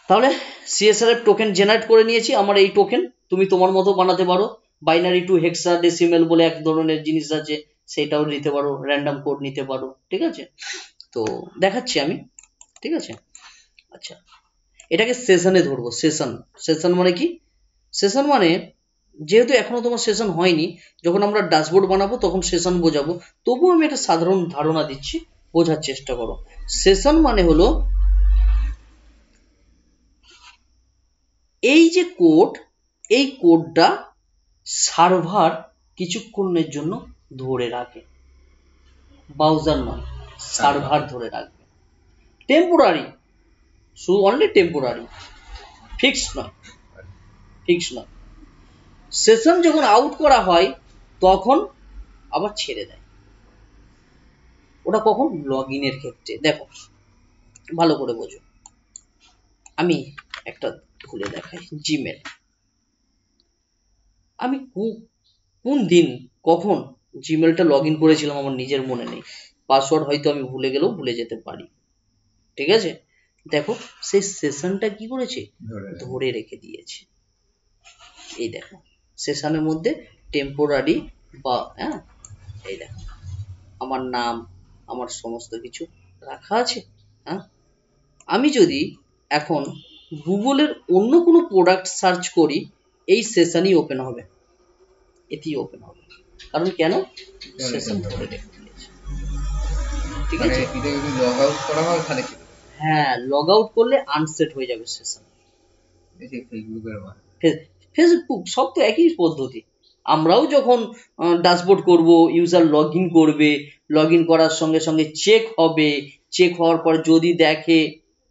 তাহলে সিএসআরএফ টোকেন জেনারেট করে নিয়েছি। আমার এই টোকেন তুমি তোমার মতো বানাতে পারো, বাইনারি টু হেক্সাডেসিমেল বলে এক ধরনের জিনিস আছে, সেটাও নিতে পারো, র্যান্ডম কোড নিতে পারো, ঠিক আছে? তো দেখাচ্ছি আমি, ঠিক আছে? আচ্ছা, এটাকে সেশনে ধরবো। সেশন মানে কি? সেশন মানে, যেহেতু এখনো তোমার সেশন হয়নি, যখন আমরা ড্যাশবোর্ড বানাবো তখন সেশন বোঝাবো, তবুও আমি একটা সাধারণ ধারণা দিচ্ছি, বোঝার চেষ্টা করো। সেশন মানে হলো এই যে কোড, এই কোডটা সার্ভার কিছুক্ষণের জন্য ধরে রাখে, ব্রাউজার নয়, সার্ভার ধরে রাখবে। টেম্পোরারি, শুধু অনলি টেম্পোরারি, ফিক্সড নয়, ফিক্সড নয়। সেশন যখন আউট করা হয় তখন আবার ছেড়ে দেয়। ওটা কখন? লগ ইনের ক্ষেত্রে। দেখো ভালো করে বোঝো, আমি একটা খুলে দেখাই জিমেল। আমি কোন দিন কখন জিমেলটা লগ ইন করেছিলাম আমার নিজের মনে নেই, পাসওয়ার্ড হয়তো আমি ভুলে গেলেও ভুলে যেতে পারি, ঠিক আছে? দেখো সেই সেশনটা কি করেছে, ধরে রেখে দিয়েছে। এই দেখো সেশনের মধ্যে টেম্পোরারি বা এই দেখো আমার নাম, আমার সমস্ত কিছু রাখা আছে। আমি যদি এখন গুগলের অন্য কোনো প্রোডাক্ট সার্চ করি, এই সেশনই ওপেন হবে, এতেই ওপেন হবে। কারণ কেন? সেশন ধরে রেখে দিয়েছে, ঠিক আছে? লগ আউট করা হয় তাহলে কি? হ্যাঁ, লগ আউট করলে আনসেট হয়ে যাবে সেশন। ফেসবুক সব তো একই পদ্ধতি। আমরাও যখন ড্যাশবোর্ড করব, ইউজার লগ ইন করবে, লগ ইন করার সঙ্গে সঙ্গে চেক হবে, চেক হওয়ার পর যদি দেখে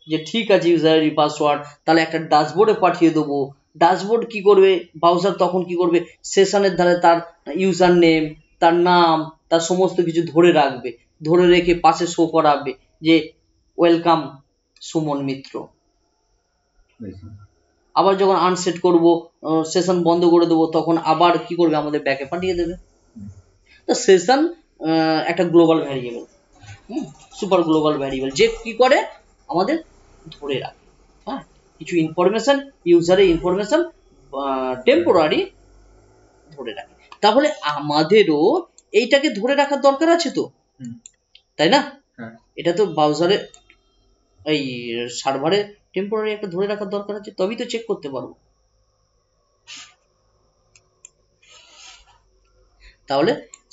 যে ঠিক আছে ইউজারের পাসওয়ার্ড, তাহলে একটা ড্যাশবোর্ডে পাঠিয়ে দেবো। ড্যাশবোর্ড কি করবে, ব্রাউজার তখন কি করবে, সেশনের ধারে তার ইউজার নেম, তার নাম, তার সমস্ত কিছু ধরে রাখবে, ধরে রেখে পাশে শো করাবে যে ওয়েলকাম সুমন মিত্র। আবার যখন আনসেট করব, সেশন বন্ধ করে দেবো, তখন আবার কি করবে, আমাদের ব্যাকে পাঠিয়ে দেবে। তো সেশন একটা global variable, super global variable, যে কি করে আমাদের ধরে রাখে, কিছু ইনফরমেশন, ইউজারের ইনফরমেশন টেম্পোরারি ধরে রাখে। তাহলে আমাদেরও এইটাকে ধরে রাখার দরকার আছে তো, তাই না? এটা তো ব্রাউজারে, এই সার্ভারে টেম্পোরারি একটা ধরে রাখার দরকার আছে, তবেই তো চেক করতে পারবো। তাহলে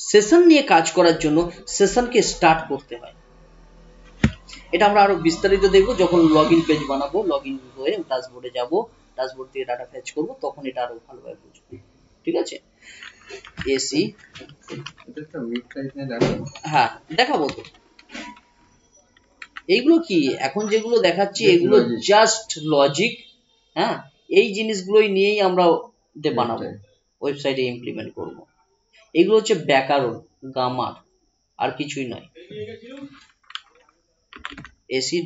সেশন নিয়ে কাজ করার জন্য সেশনকে স্টার্ট করতে হয়। এটা আমরা আরো বিস্তারিত দেখবো যখন লগ ইন পেজ বানাবো, লগ ইন হয়ে ড্যাশবোর্ডে যাবো, ড্যাশবোর্ড থেকে ডাটা ফেচ করবো, তখন এটা আরো ভালোভাবে বুঝবো, ঠিক আছে? এসি, হ্যাঁ দেখাবো তো। এইগুলো কি এখন যেগুলো দেখাচ্ছি, এগুলো জাস্ট লজিক, এই জিনিসগুলোই নিয়েই আমরা বানাবো, ওয়েবসাইটে ইমপ্লিমেন্ট করব। এগুলো হচ্ছে ব্যাকরণ, গ্রামার, আর কিছুই নয়। SESSION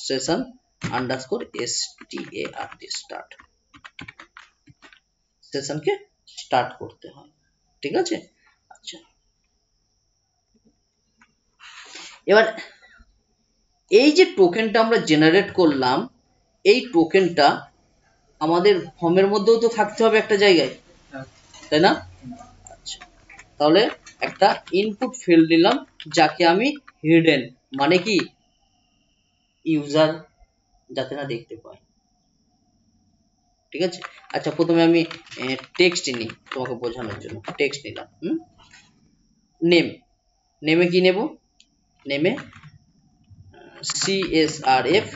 session underscore START, start, সেশনকে স্টার্ট করতে হয়, ঠিক আছে? আচ্ছা, এবার এই যে টোকেনটা আমরা জেনারেট করলাম, এই টোকেনটা আমাদের ফর্মের মধ্যেও তো থাকতে হবে একটা জায়গায়, তাই না? আচ্ছা, তাহলে একটা ইনপুট ফিল্ড দিলাম, যাকে আমি হিডেন মানে কি, ইউজার যাতে না দেখতে পায়, ঠিক আছে? আচ্ছা, প্রথমে আমি টেক্সট নিই তোমাকে বোঝানোর জন্য, টেক্সট নিলাম। নেম, নেমে কি নেব, নেমে CSRF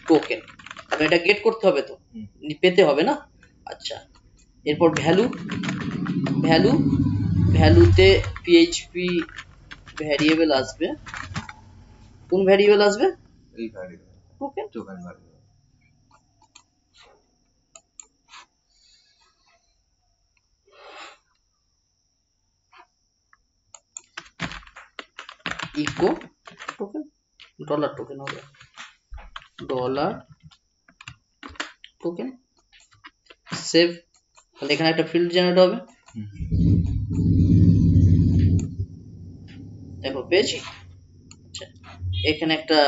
টোকেন, কারণ এটা গেট করতে হবে তো, পেতে হবে না। আচ্ছা, এরপর ভ্যালু, ভ্যালুতে PHP ভ্যারিয়েবল আসবে। কোন ভ্যারিয়েবল আসবে? এই variable, token variable. Echo token, dollar token হবে, ডলার টোকেন সেভ। তাহলে এখানে একটা ফিল্ড জেনারেট হবে, দেখো পেয়েছি। আচ্ছা এখানে একটা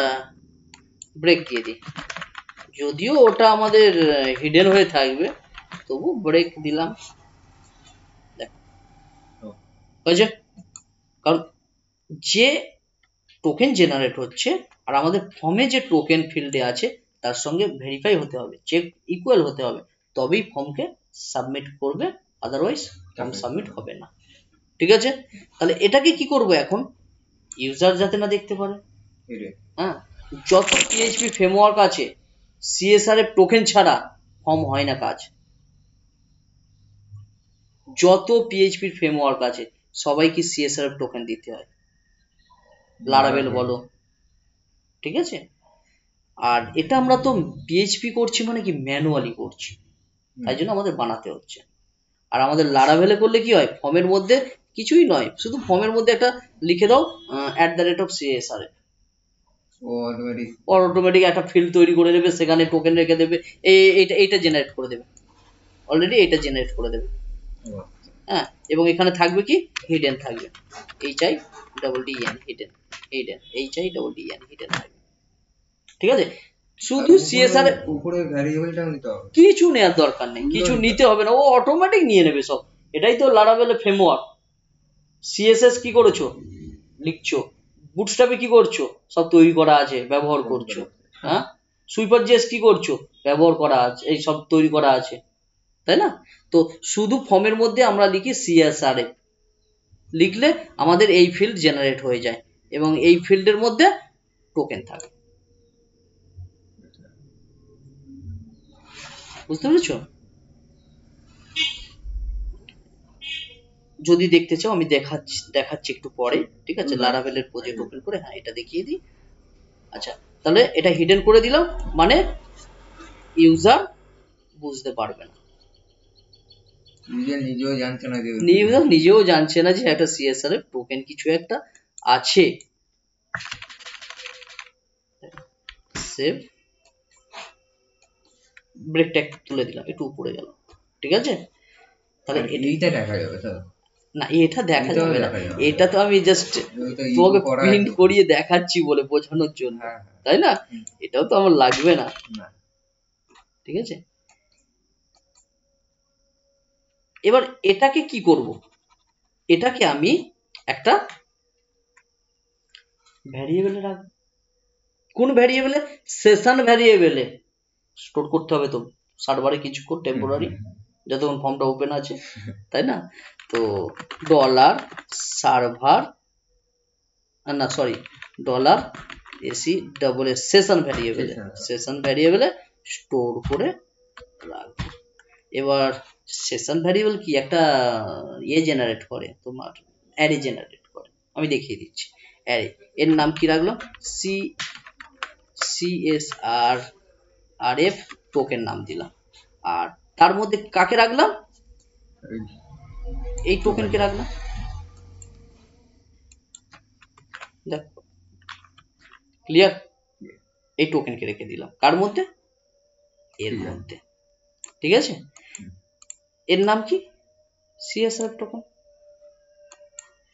ব্রেক দিয়ে দিই, যদিও ওটা আমাদের হিডেন হয়ে থাকবে, তবু ব্রেক দিলাম, দেখো হয়েছে। কারণ যে টোকেন জেনারেট হচ্ছে আর আমাদের ফর্মে যে টোকেন ফিল্ডে আছে তার সঙ্গে ভেরিফাই হতে হবে, চেক ইকুয়াল হতে হবে, তবেই ফর্মকে সাবমিট করবে, আদারওয়াইজ ফর্ম সাবমিট হবে না। ঠিক আছে, তাহলে এটাকে কি করব এখন, ইউজার যাতে না দেখতে পারে। হ্যাঁ, যত পিএইচপি ফ্রেমওয়ার্ক আছে সিএসআর এর টোকেন ছাড়া ফর্ম হয় না কাজ। যত পিএইচপি ফ্রেমওয়ার্ক আছে সবাইকে সিএসআর এর টোকেন দিতে হয়, লারাভেল বলো, ঠিক আছে। আর এটা আমরা তো পিএইচপি করছি মানে কি ম্যানুয়ালি করছি, তাই জন্য আমাদের বানাতে হচ্ছে। আর আমাদের লারাভেলে করলে কি হয়, ফর্মের মধ্যে কিছুই নয়, শুধু ফর্মের মধ্যে একটা লিখে দাও @CSR, অটোমেটিক একটা ফিল্ড তৈরি করে দেবে, সেখানে টোকেন রেখে দেবে, এইটা জেনারেট করে দেবে, অলরেডি এটা জেনারেট করে দেবে। হ্যাঁ, এবং এখানে থাকবে কি হিডেন থাকবে, HIDDEN হিডেন, HIDDEN হিডেন থাকবে। ঠিক আছে, শুধু সিএসআর উপরে ভ্যারিয়েবলটা নিতে হবে, কিছু নেওয়ার দরকার নেই, কিছু নিতে হবে না, ও অটোমেটিক নিয়ে নেবে সব। এটাই তো লারাভেল ফ্রেমওয়ার্ক। সিএসএস কি করেছো, লিখছো, বুটস্ট্র্যাপে কি করছো, সব তৈরি করা আছে, ব্যবহার করছো। হ্যাঁ, সুইপার জেস কি করছো, ব্যবহার করা আছে, এই সব তৈরি করা আছে, তাই না? তো শুধু ফর্মের মধ্যে আমরা লিখি সিএসআর এ, লিখলে আমাদের এই ফিল্ড জেনারেট হয়ে যায় এবং এই ফিল্ডের মধ্যে টোকেন থাকে। বুঝতে পেরেছো? যদি দেখতে চাও আমি দেখাচ্ছি একটু পরে, ঠিক আছে, লারাভেলের প্রজেক্ট ওপেন করে। হ্যাঁ, এটা দেখিয়ে দিই। আচ্ছা, তাহলে এটা হিডেন করে দিলাম, মানে ইউজার বুঝতে পারবে না, নিজেও জানছে না যে একটা সিএসআর এর টোকেন কিছু একটা আছে। সেভ, ব্রেক ট্যাগ তুলে দিলাম, একটু উপরে গেল, ঠিক আছে। তাহলে এইটা দেখা যাবে তো না, এটা দেখা যাবে না, এটা তো আমি জাস্ট তোমাকে প্রিন্ট করিয়ে দেখাচ্ছি বলে বোঝানোর জন্য, তাই না? এটাও তো আমার লাগবে না, ঠিক আছে। এবার এটাকে কি করব, এটাকে আমি একটা ভ্যারিয়েবলে রাখবো। কোন ভ্যারিয়েবলে? সেশন ভ্যারিয়েবলে স্টোর করতে হবে তো সার্ভারে কিছুক্ষণ টেম্পোরারি, যতক্ষণ ফর্মটা ওপেন আছে, তাই না? তো ডলার সার্ভার, না সরি, ডলার $SESS সেশন ভ্যারিয়েবলে স্টোর করে রাখবো। এবার সেশন ভ্যারিয়েবল কি একটা জেনারেট করে, তোমার অ্যারে জেনারেট করে, আমি দেখিয়ে দিচ্ছি। অ্যারে এর নাম কি রাখলাম, CSRF টোকেন নাম দিলাম, আর তার মধ্যে কাকে রাখলাম, এই টোকেনকে রাখলাম। দেখো ক্লিয়ার, এই টোকেনকে রেখে দিলাম কার মধ্যে, এর মধ্যে, ঠিক আছে। এর নাম কি, CSRF টোকেন।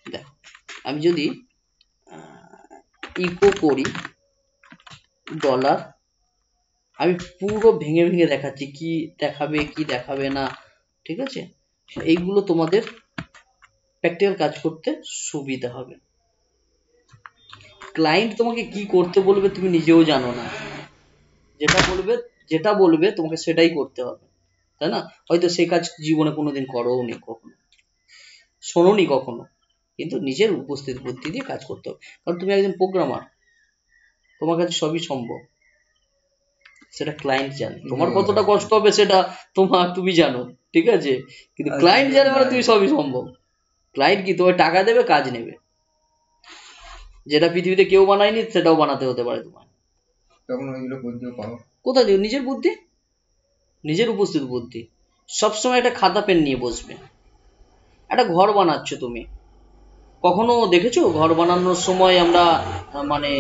দেখো আমি যদি ইকো করি ডলার, আমি পুরো ভেঙে ভেঙে দেখাচ্ছি কি দেখাবে কি দেখাবে না, ঠিক আছে। এইগুলো তোমাদের প্র্যাকটিক্যাল কাজ করতে সুবিধা হবে। ক্লায়েন্ট তোমাকে কি করতে বলবে তুমি নিজেও জানো না, যেটা বলবে তোমাকে সেটাই করতে হবে, তাই না? হয়তো সেই কাজ জীবনে কোনোদিন করোনি, কখনো শোনোনি কখনো, কিন্তু নিজের উপস্থিত বুদ্ধি দিয়ে কাজ করতে হবে। কারণ তুমি একজন প্রোগ্রামার, তোমার কাছে সবই সম্ভব, সেটা ক্লায়েন্ট জানে। তোমার কতটা কষ্ট হবে সেটা তুমি জানো, ঠিক আছে, কিন্তু ক্লায়েন্ট জানে মানে তুমি সবই সম্ভব। ক্লায়েন্ট কি তোমার টাকা দেবে, কাজ নেবে, যেটা পৃথিবীতে কেউ বানায়নি সেটাও বানাতে হতে পারে তোমার। তখন ওইগুলো বুদ্ধি পাও কোথায় দিও, নিজের বুদ্ধি, নিজের উপস্থিত বুদ্ধি। সবসময় একটা খাতা পেন নিয়ে বসবে। একটা ঘর বানাচ্ছ তুমি, কখনো দেখেছো ঘর বানানোর সময় আমরা মানে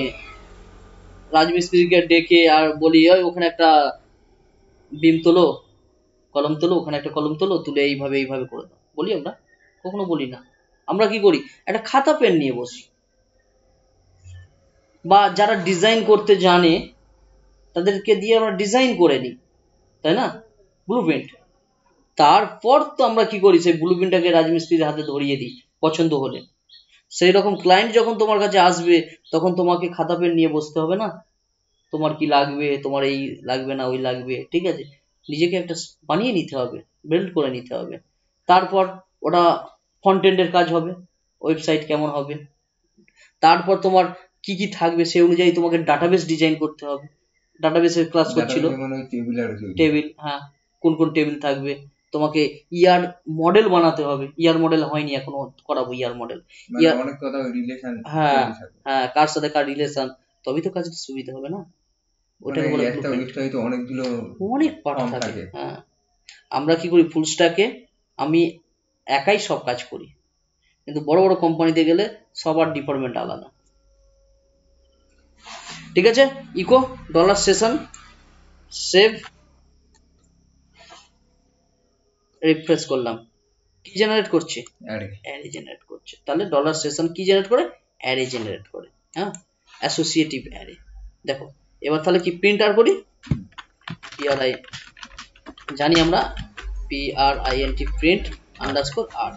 রাজমিস্ত্রিকে ডেকে আর বলি ওখানে একটা বিম তোলো, কলম তোলো, ওখানে একটা কলম তোলো, তুলে এইভাবে এইভাবে করে দাও, বলি আমরা? কখনো বলি না। আমরা কি করি, একটা খাতা পেন নিয়ে বসি, বা যারা ডিজাইন করতে জানে তাদেরকে দিয়ে আমরা ডিজাইন করে নিই, তাই না, ব্লুপ্রিন্ট। তারপর তো আমরা কি করি, সেই ব্লুপ্রিন্টটাকে রাজমিস্ত্রির হাতে ধরিয়ে দিই পছন্দ হলে। সেই রকম ক্লায়েন্ট যখন তোমার কাছে আসবে তখন তোমাকে খাতা পেন নিয়ে বসতে হবে না, তোমার কি লাগবে, তোমার এই লাগবে না ওই লাগবে, ঠিক আছে, নিজেকে একটা বানিয়ে নিতে হবে, বিল্ড করে নিতে হবে। তারপর ওটা কন্টেন্টের কাজ হবে, ওয়েবসাইট কেমন হবে, তারপর তোমার কি কি থাকবে সেই অনুযায়ী তোমাকে ডাটাবেস ডিজাইন করতে হবে। ডাটাবেসের ক্লাস করছিল, টেবিল, হ্যাঁ, কোন কোন টেবিল থাকবে, তোমাকে ইয়ার মডেল বানাতে হবে, ইয়ার মডেল হয়নি এখনো, করাবো ইয়ার মডেল। হ্যাঁ হ্যাঁ, কার সাথে কার রিলেশন, তবেই তো কাজটা সুবিধা হবে না, ওটাকে বলে অনেক পার্ট থাকে। হ্যাঁ, আমরা কি করি, ফুল স্ট্যাকে আমি একাই সব কাজ করি, কিন্তু বড় বড় কোম্পানিতে গেলে সবার ডিপার্টমেন্ট আলাদা। ঠিক আছে, echo dollar session save, refresh করলাম, কি জেনারেট করছে, অ্যারে জেনারেট করছে। তাহলে ডলার সেশন কি জেনারেট করে, অ্যারে জেনারেট করে, হ্যাঁ, অ্যাসোসিয়েটিভ অ্যারে। দেখো এবার তাহলে কি প্রিন্ট আর করি, পিআরআই জানি আমরা, PRINT প্রিন্ট আন্ডারস্কোর আর,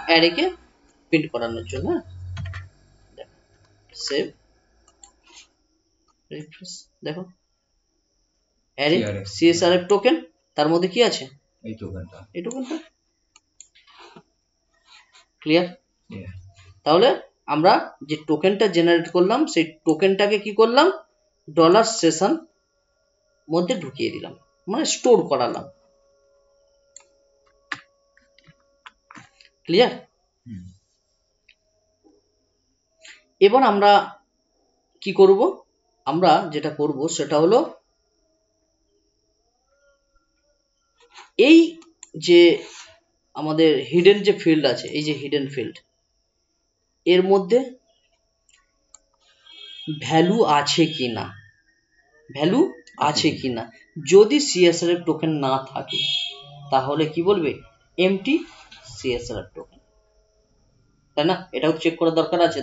অ্যারেকে প্রিন্ট করানোর জন্য। সেভ, রিফ্রেশ, দেখো অ্যারে CSRF টোকেন, তার মধ্যে কি আছে, এই টোকেনটা, এই টোকেনটা ক্লিয়ার। তাহলে আমরা যে টোকেনটা জেনারেট করলাম সেই টোকেনটাকে কি করলাম, ডলার সেশন মধ্যে ঢুকিয়ে দিলাম, মানে স্টোর করালাম। ক্লিয়ার। এবার আমরা কি করব, আমরা যেটা করব সেটা হলো এই যে আমাদের হিডেন যে ফিল্ড আছে, এই যে হিডেন ফিল্ড, এর মধ্যে ভ্যালু আছে কিনা, ভ্যালু আছে কিনা। যদি CSRF টোকেন না থাকে তাহলে কি বলবে, এমটি CSRF টোকেন, তাই না, এটাও চেক করার দরকার আছে।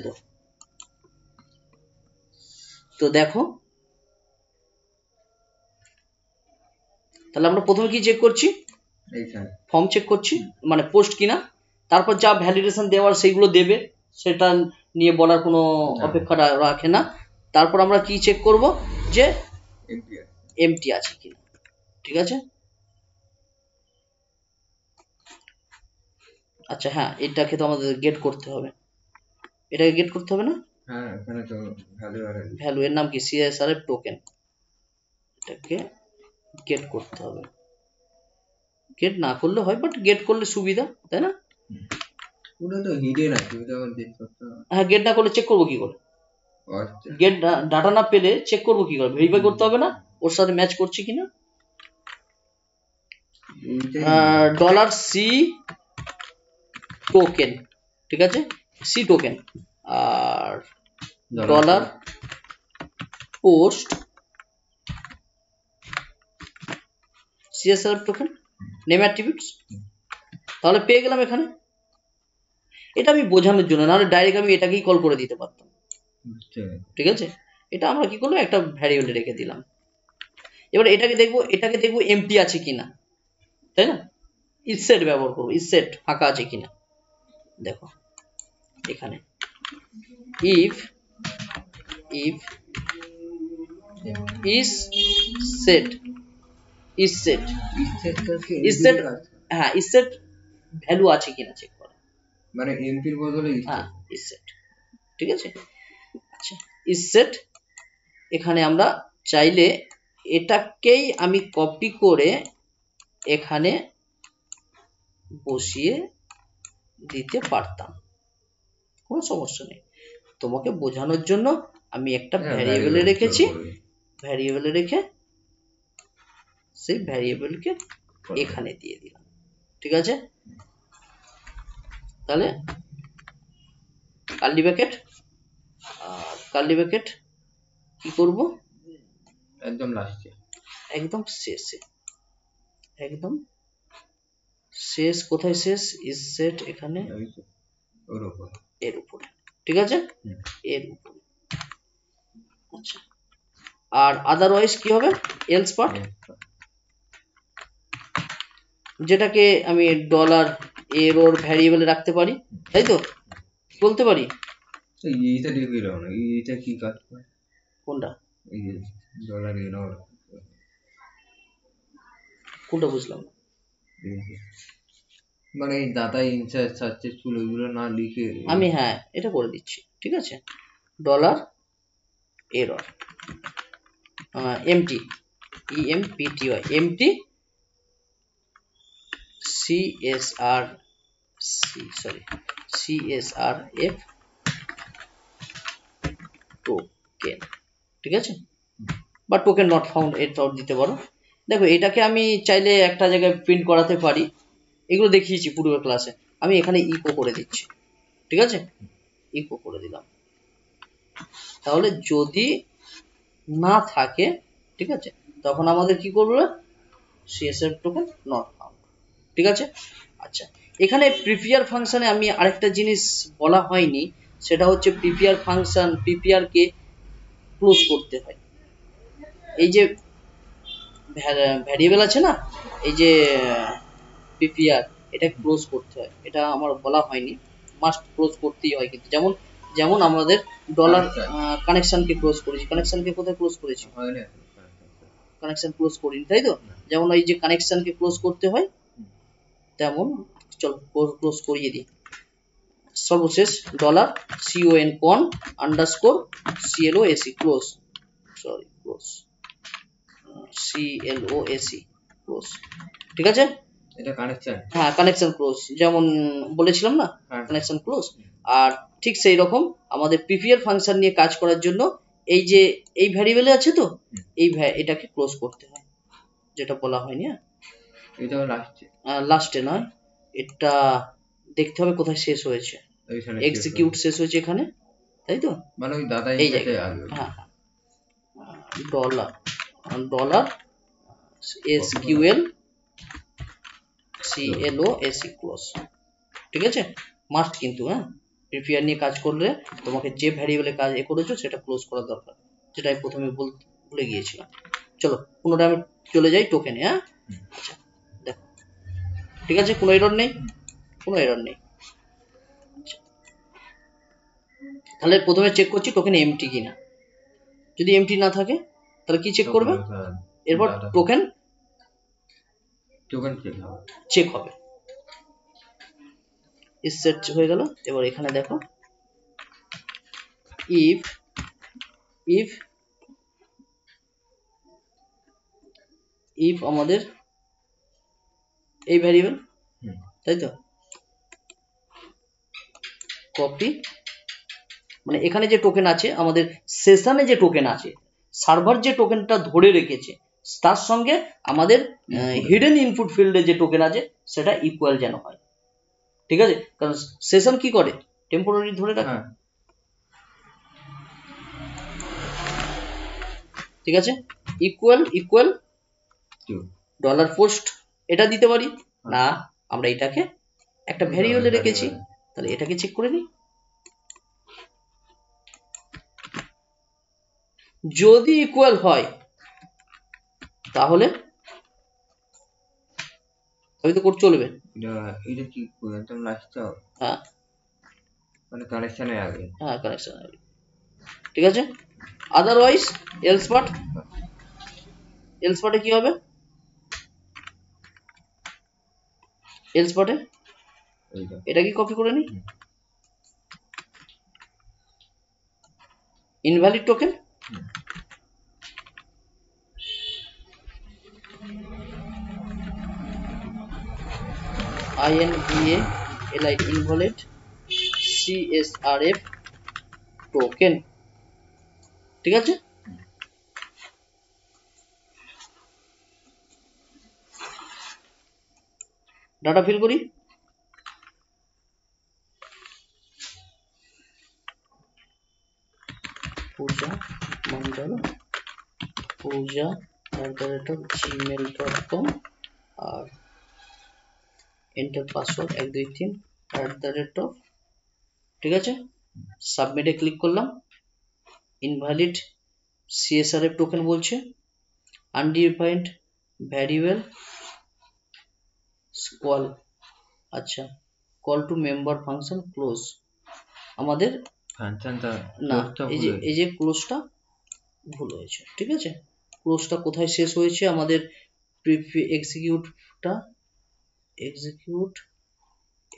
তো দেখো তাহলে আমরা প্রথমে কি চেক করছি, ফর্ম চেক করছি, মানে পোস্ট কিনা, তারপর যা ভ্যালিডেশন দেওয়ার সেইগুলো দেবে, সেটা নিয়ে বলার কোনো অপেক্ষা রাখে না। তারপর আমরা কি চেক করব, যে এমটি আছে কিনা, ঠিক আছে। আচ্ছা হ্যাঁ, এটাকে তো আমাদের গেট করতে হবে, এটাকে গেট করতে হবে না, হ্যাঁ, এখানে তো ভ্যালু, এর নাম কি, CSRF টোকেন, এটাকে গেট করতে হবে। গেট না করলে হয়, বাট গেট করলে সুবিধা, তাই না, ওটা তো হিডেন আছে, ওটা আবার গেট করতে হবে। হ্যাঁ, গেট না করলে চেক করব কি করে, গেট ডাটা না পেলে চেক করব কি করে, ভেরিফাই করতে হবে না ওর সাথে ম্যাচ করছে কিনা। ডলার সি টোকেন, ঠিক আছে, সি টোকেন, আর dollar post CSRF token, name attributes. তাহলে পেয়ে গেলাম এখানে। এটা আমি বোঝানোর জন্য, নাহলে ডাইরেক্ট আমি এটাকেই কল করে দিতে পারতাম, ঠিক আছে। এটা আমরা কি করলাম, একটা ভ্যারিয়েবলে রেখে দিলাম। এবার এটাকে দেখবো এমটি আছে কিনা, তাই না, ইসেট ব্যবহার করবো, ইসেট ফাঁকা আছে কিনা। দেখো এখানে ইফ is set, হ্যাঁ, ইসেট ভ্যালু আছে কিনা চেক করা, মানে এমপির বদলে হ্যাঁ ইসেট, ঠিক আছে। আচ্ছা, ইসেট, এখানে আমরা চাইলে এটাকেই আমি কপি করে এখানে বসিয়ে দিতে পারতাম, কোনো সমস্যা নেই। তোমাকে বোঝানোর জন্য আমি একটা ভ্যারিয়েবলে রেখেছি, ভ্যারিয়েবলে রেখে সেই ভ্যারিয়েবলকে এখানে দিয়ে দিলাম, ঠিক আছে। তাহলে কার্লি ব্র্যাকেট, আর কার্লি ব্র্যাকেট কি করব একদম লাস্টে, একদম শেষে, একদম শেষ। কোথায় শেষ? ইজ সেট এখানে ওর উপর, এর উপরে, ঠিক আছে, এর উপরে। আচ্ছা, আর আদারওয়াইজ কি হবে? এলস পার্ট, যেটাকে আমি ডলার এরর ভ্যারিয়েবলে রাখতে পারি, তাই তো? বলতে পারি এইটা দেখে দাও না, এইটা কি কাজ করে? কোনটা? এই ডলার এরর, কোনটা বুঝলাম না। মানে এই ডাটা ইনসার্ট সাকসেসফুল ওইগুলো না লিখে আমি হ্যাঁ এটা করে দিচ্ছি, ঠিক আছে। Dollar error MT, EMPTY, MT CSRF token, ঠিক আছে, বা টোকেন নট ফাউন্ড এটাও দিতে পারো। দেখো এটাকে আমি চাইলে একটা জায়গায় প্রিন্ট করাতে পারি, এগুলো দেখিয়েছি পূর্বের ক্লাসে। আমি এখানে ইকো করে দিচ্ছি, ঠিক আছে, ইকো করে দিলাম। তাহলে যদি না থাকে, ঠিক আছে, তখন আমাদের কি করবে? CSR টোকেন নট ফাউন্ড, ঠিক আছে। আচ্ছা, এখানে প্রিপেয়ার ফাংশনে আমি আরেকটা জিনিস বলা হয়নি, সেটা হচ্ছে প্রিপেয়ার ফাংশন, প্রিপেয়ার কে ক্লোজ করতে হয়। এই যে ভ্যারিয়েবল আছে না, এই যে প্রিপেয়ার, এটা ক্লোজ করতে হয়, এটা আমার বলা হয়নি, মাস্ট ক্লোজ করতেই হয় কিন্তু। যেমন যেমন আমাদের ডলার কানেকশনকে ক্লোজ করেছি, কানেকশনকে কোথায় ক্লোজ করেছি? কানেকশন ক্লোজ করিনি, তাই তো? যেমন এই যে কানেকশনকে ক্লোজ করতে হয়, তেমন চলো ক্লোজ করিয়ে দিই। সর্বশেষ dollar con underscore CLOAC close, sorry close CLOAC close, ঠিক আছে। এটা কানেকশন, হ্যাঁ কানেকশন ক্লোজ, যেমন বলেছিলাম না কানেকশন ক্লোজ। আর ঠিক সেই রকম আমাদের প্রিপেয়ার ফাংশন নিয়ে কাজ করার জন্য এই যে এই ভ্যারিয়েবলে আছে তো, এই এটাকে ক্লোজ করতে হয়, যেটা বলা হয়নি। এটা লাস্টে, লাস্টে নয়, এটা দেখতে হবে কোথায় শেষ হয়েছে। এক্সিকিউট শেষ হয়েছে এখানে, তাই তো? মানে ওই দাদা এই জায়গায়, হ্যাঁ dollar dollar SQL CLOAC close, ঠিক আছে। মাস্ট কিন্তু, হ্যাঁ, প্রিপেয়ার নিয়ে কাজ করলে তোমাকে যে ভ্যারিয়েবলে কাজ করেছো সেটা ক্লোজ করা দরকার, যেটা আমি প্রথমে ভুলে গিয়েছিলাম। চলো পুনরায় আমি চলে যাই টোকেনে। হ্যাঁ আচ্ছা দেখো, ঠিক আছে, কোনো এরর নেই, কোনো এরর নেই। তাহলে প্রথমে চেক করছি টোকেন এমটি কিনা। যদি এমটি না থাকে তাহলে কি চেক করবে? এরপর টোকেন চেক হবে। সেট হয়ে গেল। এবার এখানে দেখো ইফ আমাদের এই ভ্যারিয়েবল, তাই তো, কপি, মানে এখানে যে টোকেন আছে আমাদের সেশনে, যে টোকেন আছে সার্ভার যে টোকেনটা ধরে রেখেছে, তার সঙ্গে আমাদের হিডেন ইনপুট ফিল্ডে যে টোকেন আছে সেটা ইকুয়াল যেন হয়, ঠিক আছে। কারণ সেশন কি করে? টেম্পোরারি ধরে রাখে, ঠিক আছে। ইকুয়াল ডলার পোস্ট, এটা দিতে পারি না, আমরা এটাকে একটা ভ্যারিয়েবলে রেখেছি, তাহলে এটাকে চেক করে নিই। যদি ইকুয়াল হয় তাহলে তো কোড চলবে। এটা কি একদম লাস্টে, হ্যাঁ মানে কানেকশনের আগে, হ্যাঁ কানেকশন আগে, ঠিক আছে। আদারওয়াইজ এলস পার্টে কি হবে? এলস পার্টে এটা কি কপি করে নিই, invalid token, INVALID invalid CSRF token, ঠিক আছে। ডাটা ফিল করি, pooja mandal pooja@gmail.com আর এন্টার পাসওয়ার্ড 123 ঠিক আছে। সাবমিটে ক্লিক করলাম। ইনভ্যালিড CSRF টোকেন বলছে, আনডিফাইন্ড ভ্যারিয়েবল কল, আচ্ছা call to member function close. আমাদের না, এই যে ক্লোজটা ভুল হয়েছে, ঠিক আছে। ক্লোজটা কোথায় শেষ হয়েছে? আমাদের এক্সিকিউট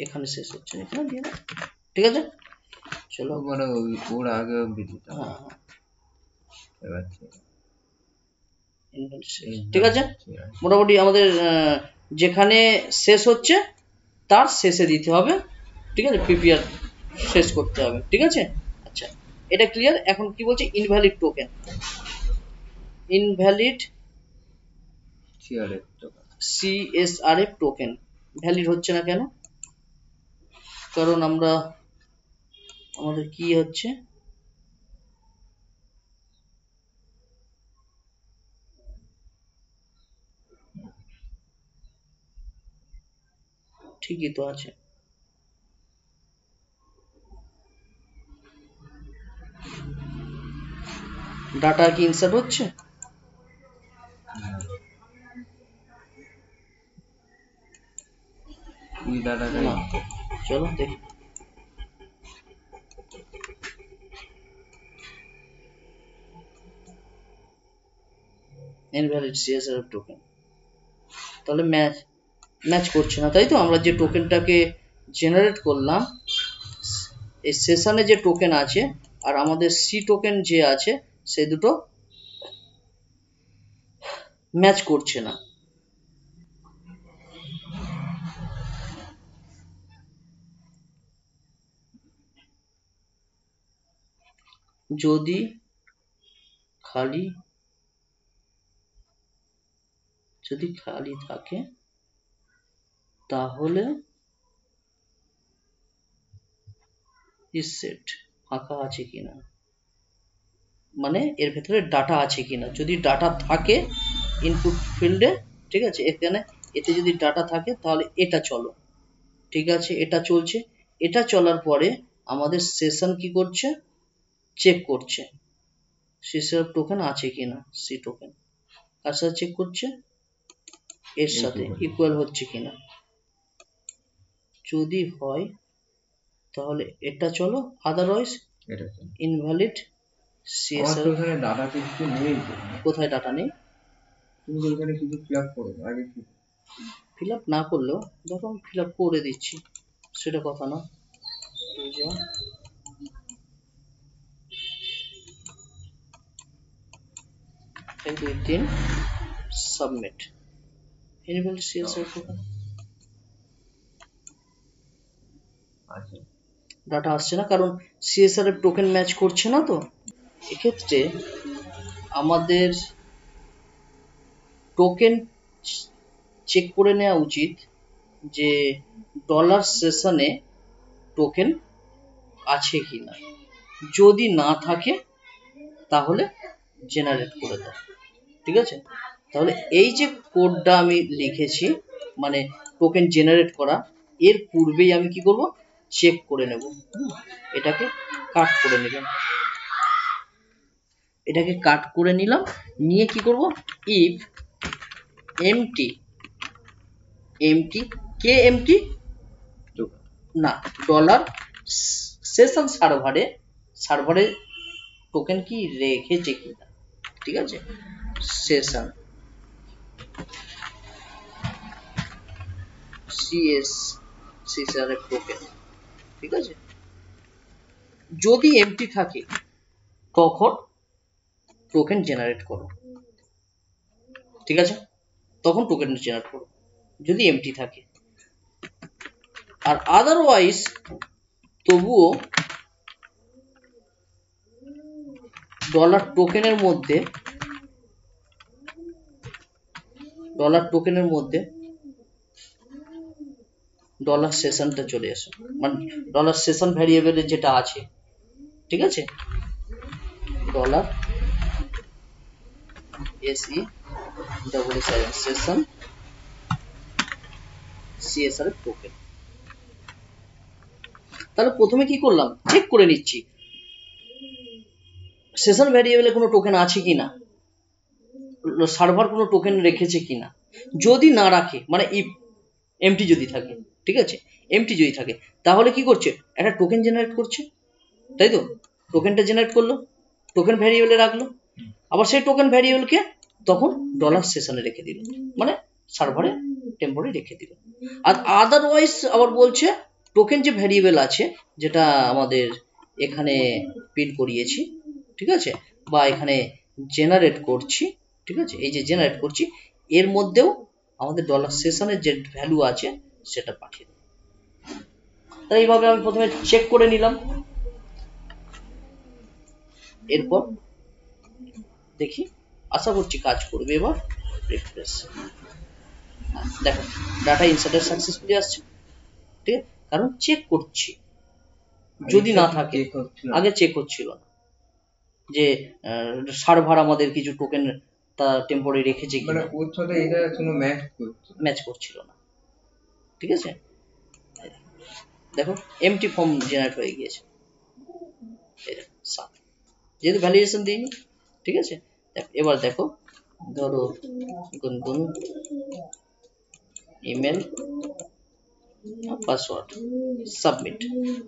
এখানে শেষ হচ্ছে, এখানে দিয়ে দাও, ঠিক আছে। চলো ওর আগে অবধি দিতে হবে। ঠিক আছে, মোটামুটি আমাদের যেখানে শেষ হচ্ছে তার শেষে দিতে হবে, ঠিক আছে। প্রিপেয়ার শেষ করতে হবে, ঠিক আছে। আচ্ছা, এটা ক্লিয়ার। এখন কি বলছে? Invalid token, invalid CSRF token valid হচ্ছে না কেন? কারণ আমাদের কি হচ্ছে, ঠিকই তো আছে। ডাটা কি ইনসার্ট হচ্ছে? চলো দেখি। ইনভ্যালিড CSRF টোকেন, তাহলে ম্যাচ করছে না, তাই তো। আমরা যে টোকেনটাকে জেনারেট করলাম, এই সেশনে যে টোকেন আছে আর আমাদের সি টোকেন যে আছে, সে দুটো ম্যাচ করছে না। যদি খালি থাকে তাহলে সেট ফাঁকা আছে কিনা, মানে এর ভেতরে ডাটা আছে কিনা। যদি ডাটা থাকে ইনপুট ফিল্ডে, ঠিক আছে, এতে যদি ডাটা থাকে তাহলে এটা চলো, ঠিক আছে, এটা চলছে। এটা চলার পরে আমাদের সেশন কি করছে? চেক করছে CSRF টোকেন আছে কিনা। সি টোকেন কার সাথে চেক করছে? এর সাথে ইকুয়াল হচ্ছে কিনা। যদি হয় তাহলে এটা চলো, আদারওয়াইজ ইনভ্যালিড CSRF। কোথায় ডাটা নেই? ফিল আপ না করলেও দেখো আমি ফিল আপ করে দিচ্ছি, সেটা কথা না। 1 2 3 submit. Invalid CSRF token, data আসছে না, কারণ CSRF টোকেন ম্যাচ করছে না। তো এক্ষেত্রে আমাদের টোকেন চেক করে নেওয়া উচিত যে ডলার সেশনে টোকেন আছে কিনা। যদি না থাকে তাহলে জেনারেট করে দাও, ঠিক আছে। তাহলে এই যে কোডটা আমি লিখেছি, মানে টোকেন জেনারেট করা, এর পূর্বেই আমি কি করব? চেক করে নেব। এটাকে কাট করে নিলাম, নিয়ে কি করব? ইফ এমটি কে এমটি না, ডলার সেশন সার্ভারে টোকেন কি রেখেছে কিনা, ঠিক আছে। সেশন CSRF টোকেন, ঠিক আছে। যদি এমটি থাকে তখন টোকেন জেনারেট করো, ঠিক আছে, তখন টোকেন জেনারেট করো যদি এমটি থাকে। আর আদারওয়াইজ তবুও ডলার টোকেনের মধ্যে ডলার সেশনটা চলে আসে, মানে ডলার সেশন ভ্যারিয়েবলে যেটা আছে, ঠিক আছে। Dollar SE session CSRF token. তাহলে প্রথমে কি করলাম, চেক করে নিচ্ছি সেশন ভ্যারিয়েবলে কোনো টোকেন আছে কিনা, সার্ভার কোনো টোকেন রেখেছে কিনা। যদি না রাখে, মানে ইফ এমটি যদি থাকে, ঠিক আছে, এমটি যদি থাকে তাহলে কি করছে, একটা টোকেন জেনারেট করছে, তাই তো। টোকেনটা জেনারেট করলো, টোকেন ভ্যারিয়েবলে রাখলো, আবার সেই টোকেন ভ্যারিয়েবলকে তখন ডলার সেশনে রেখে দিল, মানে সার্ভারে টেম্পোরারি রেখে দিল। আর আদারওয়াইজ আবার বলছে টোকেন যে ভ্যারিয়েবল আছে, যেটা আমাদের এখানে প্রিন্ট করিয়েছি, ঠিক আছে, বা এখানে জেনারেট করছি, ঠিক আছে, এই যে জেনারেট করছি, এর মধ্যেও আমাদের ডলার সেশনের যে ভ্যালু আছে সেটা পাঠিয়ে দেব। তাই এইভাবে আমি প্রথমে চেক করে নিলাম, এরপর দেখি, আশা করছি কাজ করবে। এবার রিফ্রেশ, দেখো ডাটা ইনসার্টেড সাকসেসফুলি আসছে, ঠিক আছে, কারণ চেক করছি। যদি না থাকে, আগে চেক হচ্ছিল না যে সার্ভার আমাদের কিছু টোকেন তা টেম্পোরারি রেখেছে কিনা, মানে ওর সাথে এটা কোনো ম্যাচ করছিল না, ঠিক আছে। দেখো এমটি ফর্ম জেনারেট হয়ে গিয়েছে, যেহেতু ভ্যালিডেশন দিইনি, ঠিক আছে। এবার দেখো, ধরো গুনগুন ইমেল পাসওয়ার্ড সাবমিট,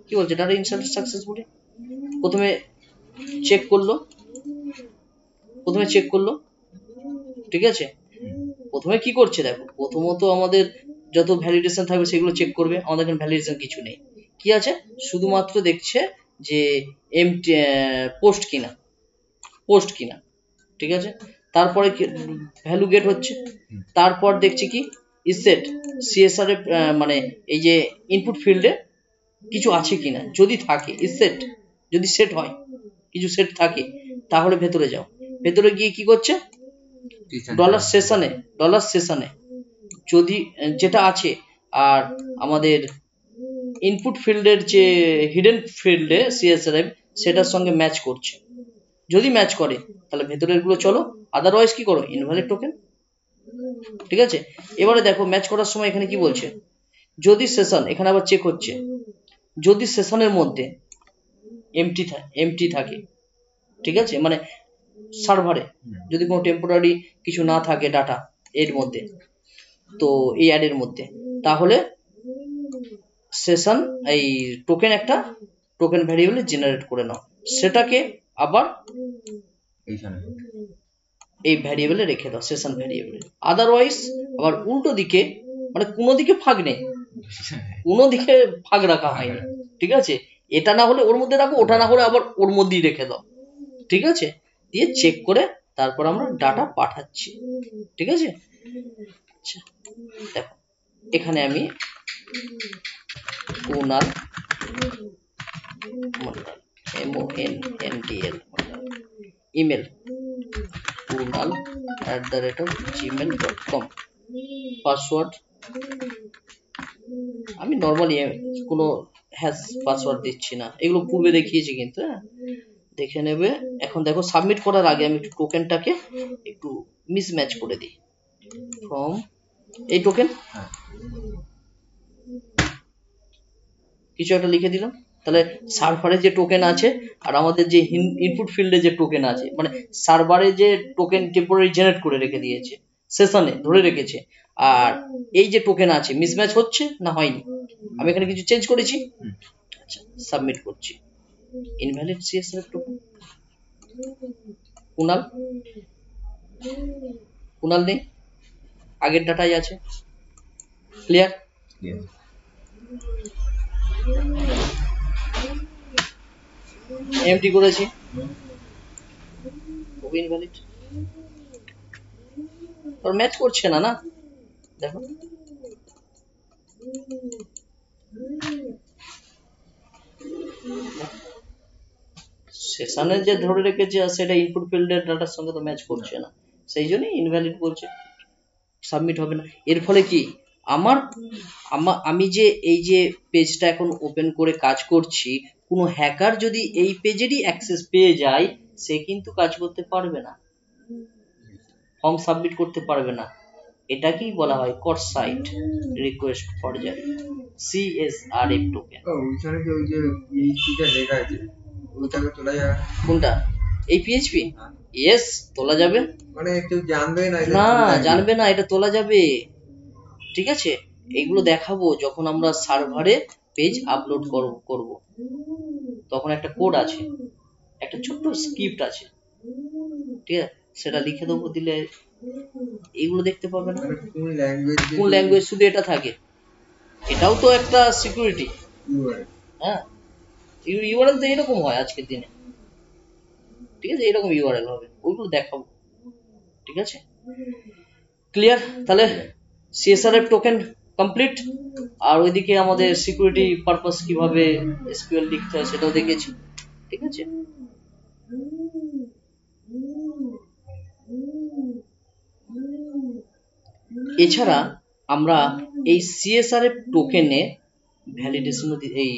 কি বলছে, ডাটা ইনসার্ট সাকসেসফুলি। প্রথমে চেক করলো, ঠিক আছে। প্রথমে কি করছে দেখো, প্রথমত আমাদের যত ভ্যালিডেশন থাকবে সেগুলো চেক করবে। আমাদের এখানে ভ্যালিডেশন কিছু নেই, কি আছে, শুধুমাত্র দেখছে যে এমটি পোস্ট কিনা, ঠিক আছে। তারপরে ভ্যালু গেট হচ্ছে, তারপর দেখছি কি ইসেট CSRF, মানে এই যে ইনপুট ফিল্ডে কিছু আছে কিনা, যদি থাকে ইসেট, যদি সেট হয়, কিছু সেট থাকে তাহলে ভেতরে যাও, ভেতরে গিয়ে কি করছে, ডলার সেশনে যদি যেটা আছে, আর আমাদের ইনপুট ফিল্ডের যে হিডেন ফিল্ডে CSRF সেটার সঙ্গে ম্যাচ করছে। যদি ম্যাচ করে তাহলে ভেতরের গুলো চলো, আদারওয়াইজ কি করো, ইনভ্যালিড টোকেন, ঠিক আছে। এবারে দেখো ম্যাচ করার সময় এখানে কি বলছে, যদি সেশন, এখানে আবার চেক হচ্ছে, যদি সেশনের মধ্যে এমটি থাকে, ঠিক আছে, মানে সার্ভারে যদি কোনো টেম্পোরারি কিছু না থাকে ডাটা এর মধ্যে, তো এই অ্যাডের মধ্যে, তাহলে সেশন এই টোকেন ভ্যারিয়েবল জেনারেট করে নাও, সেটাকে আবার এই ভ্যারিয়েবলে রেখে দাও, সেশন ভ্যারিয়েবলে। আদারওয়াইজ আবার উল্টো দিকে, মানে কোনো দিকে ফাঁক নেই, কোনো দিকে ফাঁক রাখা হয়নি, ঠিক আছে। এটা না হলে ওর মধ্যে রাখো, ওটা না হলে আবার ওর মধ্যেই রেখে দাও, ঠিক আছে। দিয়ে চেক করে তারপর আমরা ডাটা পাঠাচ্ছি, ঠিক আছে। আচ্ছা দেখো, এখানে আমি Kunal MONNDL email kunal@gmail.com, password আমি নর্মালি কোনো হ্যাশ পাসওয়ার্ড দিচ্ছি না, এগুলো পূর্বে দেখিয়েছি কিন্তু, হ্যাঁ দেখে নেবে। এখন দেখো সাবমিট করার আগে আমি একটু টোকেনটাকে একটু মিসম্যাচ করে দিই, ফ্রম এই টোকেন কিছু একটা লিখে দিলাম, তাহলে সার্ভারে যে টোকেন আছে আর আমাদের যে ইনপুট ফিল্ডে যে টোকেন আছে, মানে সার্ভারে যে টোকেন টেম্পোরারি জেনারেট করে রেখে দিয়েছে, সেশনে ধরে রেখেছে, আর এই যে টোকেন আছে মিসম্যাচ হচ্ছে না হয়নি, আমি এখানে কিছু চেঞ্জ করেছি। আচ্ছা সাবমিট করছি, ইনভ্যালিড CSRF টোকেন, কুনাল নেই, আগের ডাটাই আছে, ক্লিয়ার। এমটি করেছি, ইনভ্যালিড, আর ম্যাচ করছে না, না দেখো সেশনে যে ধরে রেখেছে সেটা ইনপুট ফিল্ডের ডাটার সঙ্গে তো ম্যাচ করছে না, সেই জন্যই ইনভ্যালিড বলছে, সাবমিট হবে না। এর ফলে কি আমি যে এই যে পেজটা এখন ওপেন করে কাজ করছি, কোনো হ্যাকার যদি এই পেজেরই অ্যাক্সেস পেয়ে যায়, সে কিন্তু কাজ করতে পারবে না, ফর্ম সাবমিট করতে পারবে না। এটাকেই বলা হয় cross site request forgery, CSRF token. ওইখানে যে ওই যে PHP-টা লেখা আছে ওইটাকে তোলা যাবে? কোনটা? এই PHP? ইয়েস, তোলা যাবে। মানে কেউ জানবে না? না, জানবে না, এটা তোলা যাবে। ঠিক আছে, এইগুলো দেখাবো যখন আমরা সার্ভারে পেজ আপলোড করব। তখন একটা কোড আছে, একটা ছোট্ট স্ক্রিপ্ট আছে, ঠিক আছে, সেটা লিখে দেবো, দিলে এইগুলো দেখতে পাবে না। কোন ল্যাঙ্গুয়েজ? শুধু এটা থাকে, এটাও তো একটা সিকিউরিটি। হ্যাঁ, ইউআরএল তো এরকম হয় আজকের দিনে, ঠিক আছে, এরকম ইউআরএল হবে, ওইগুলো দেখাবো। ঠিক আছে, ক্লিয়ার? তাহলে CSRF টোকেন কমপ্লিট, আর ওইদিকে আমাদের সিকিউরিটি পারপাস কিভাবে SQL লিখতে হয় সেটাও দেখেছি। ঠিক আছে, এছাড়া আমরা এই CSRF টোকেনে ভ্যালিডেশন, এই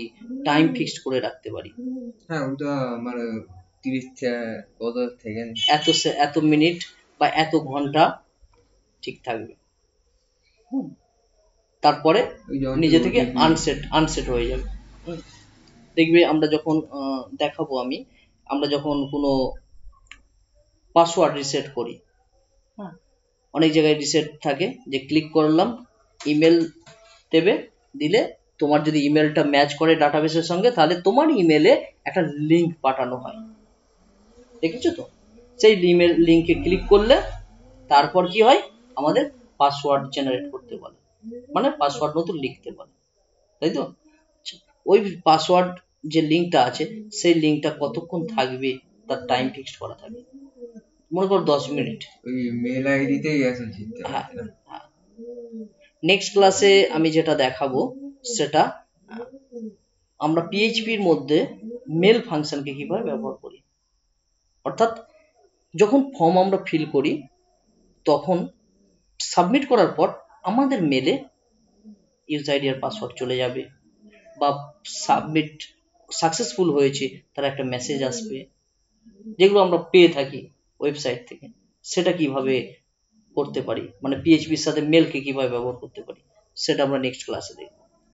টাইম ফিক্সড করে রাখতে পারি। হ্যাঁ, ওটা আমার 30 কত সেকেন্ড, এত মিনিট বা এত ঘন্টা ঠিক থাকবে। তারপরে নিজে থেকে আনসেট হয়ে যাবে। দেখবে আমরা যখন দেখাবো আমি, আমরা যখন কোনো পাসওয়ার্ড রিসেট করি, হ্যাঁ, অনেক জায়গায় রিসেট থাকে যে ক্লিক করলাম, ইমেল দেবে, দিলে তোমার যদি ইমেলটা ম্যাচ করে ডাটাবেসের সঙ্গে, তাহলে তোমার ইমেলে একটা লিংক পাঠানো হয়, দেখেছো তো? সেই ইমেল লিংকে ক্লিক করলে তারপর কি হয়, আমাদের পাসওয়ার্ড জেনারেট করতে বলে, মানে পাসওয়ার্ড নতুন লিখতে বলে, তাই তো? ওই পাসওয়ার্ড যে লিংকটা আছে, সেই লিংকটা কতক্ষণ থাকবে তার টাইম ফিক্সড করা থাকে, মনে করো 10 মিনিট। ওই মেল আইডিতেই আছে। হ্যাঁ, নেক্সট ক্লাসে আমি যেটা দেখাবো সেটা আমরা PHP-র মধ্যে মেল ফাংশনকে কিভাবে ব্যবহার করি। অর্থাৎ যখন ফর্ম আমরা ফিল করি, তখন সাবমিট করার পর আমাদের মেলে ইউজার আইডি আর পাসওয়ার্ড চলে যাবে, বা সাবমিট সাকসেসফুল হয়েছে তার একটা মেসেজ আসবে, যেগুলো আমরা পেয়ে থাকি ওয়েবসাইট থেকে। সেটা কিভাবে করতে পারি, মানে PHP-র সাথে মেলকে কিভাবে ব্যবহার করতে পারি, সেটা আমরা নেক্সট ক্লাসে দেখব।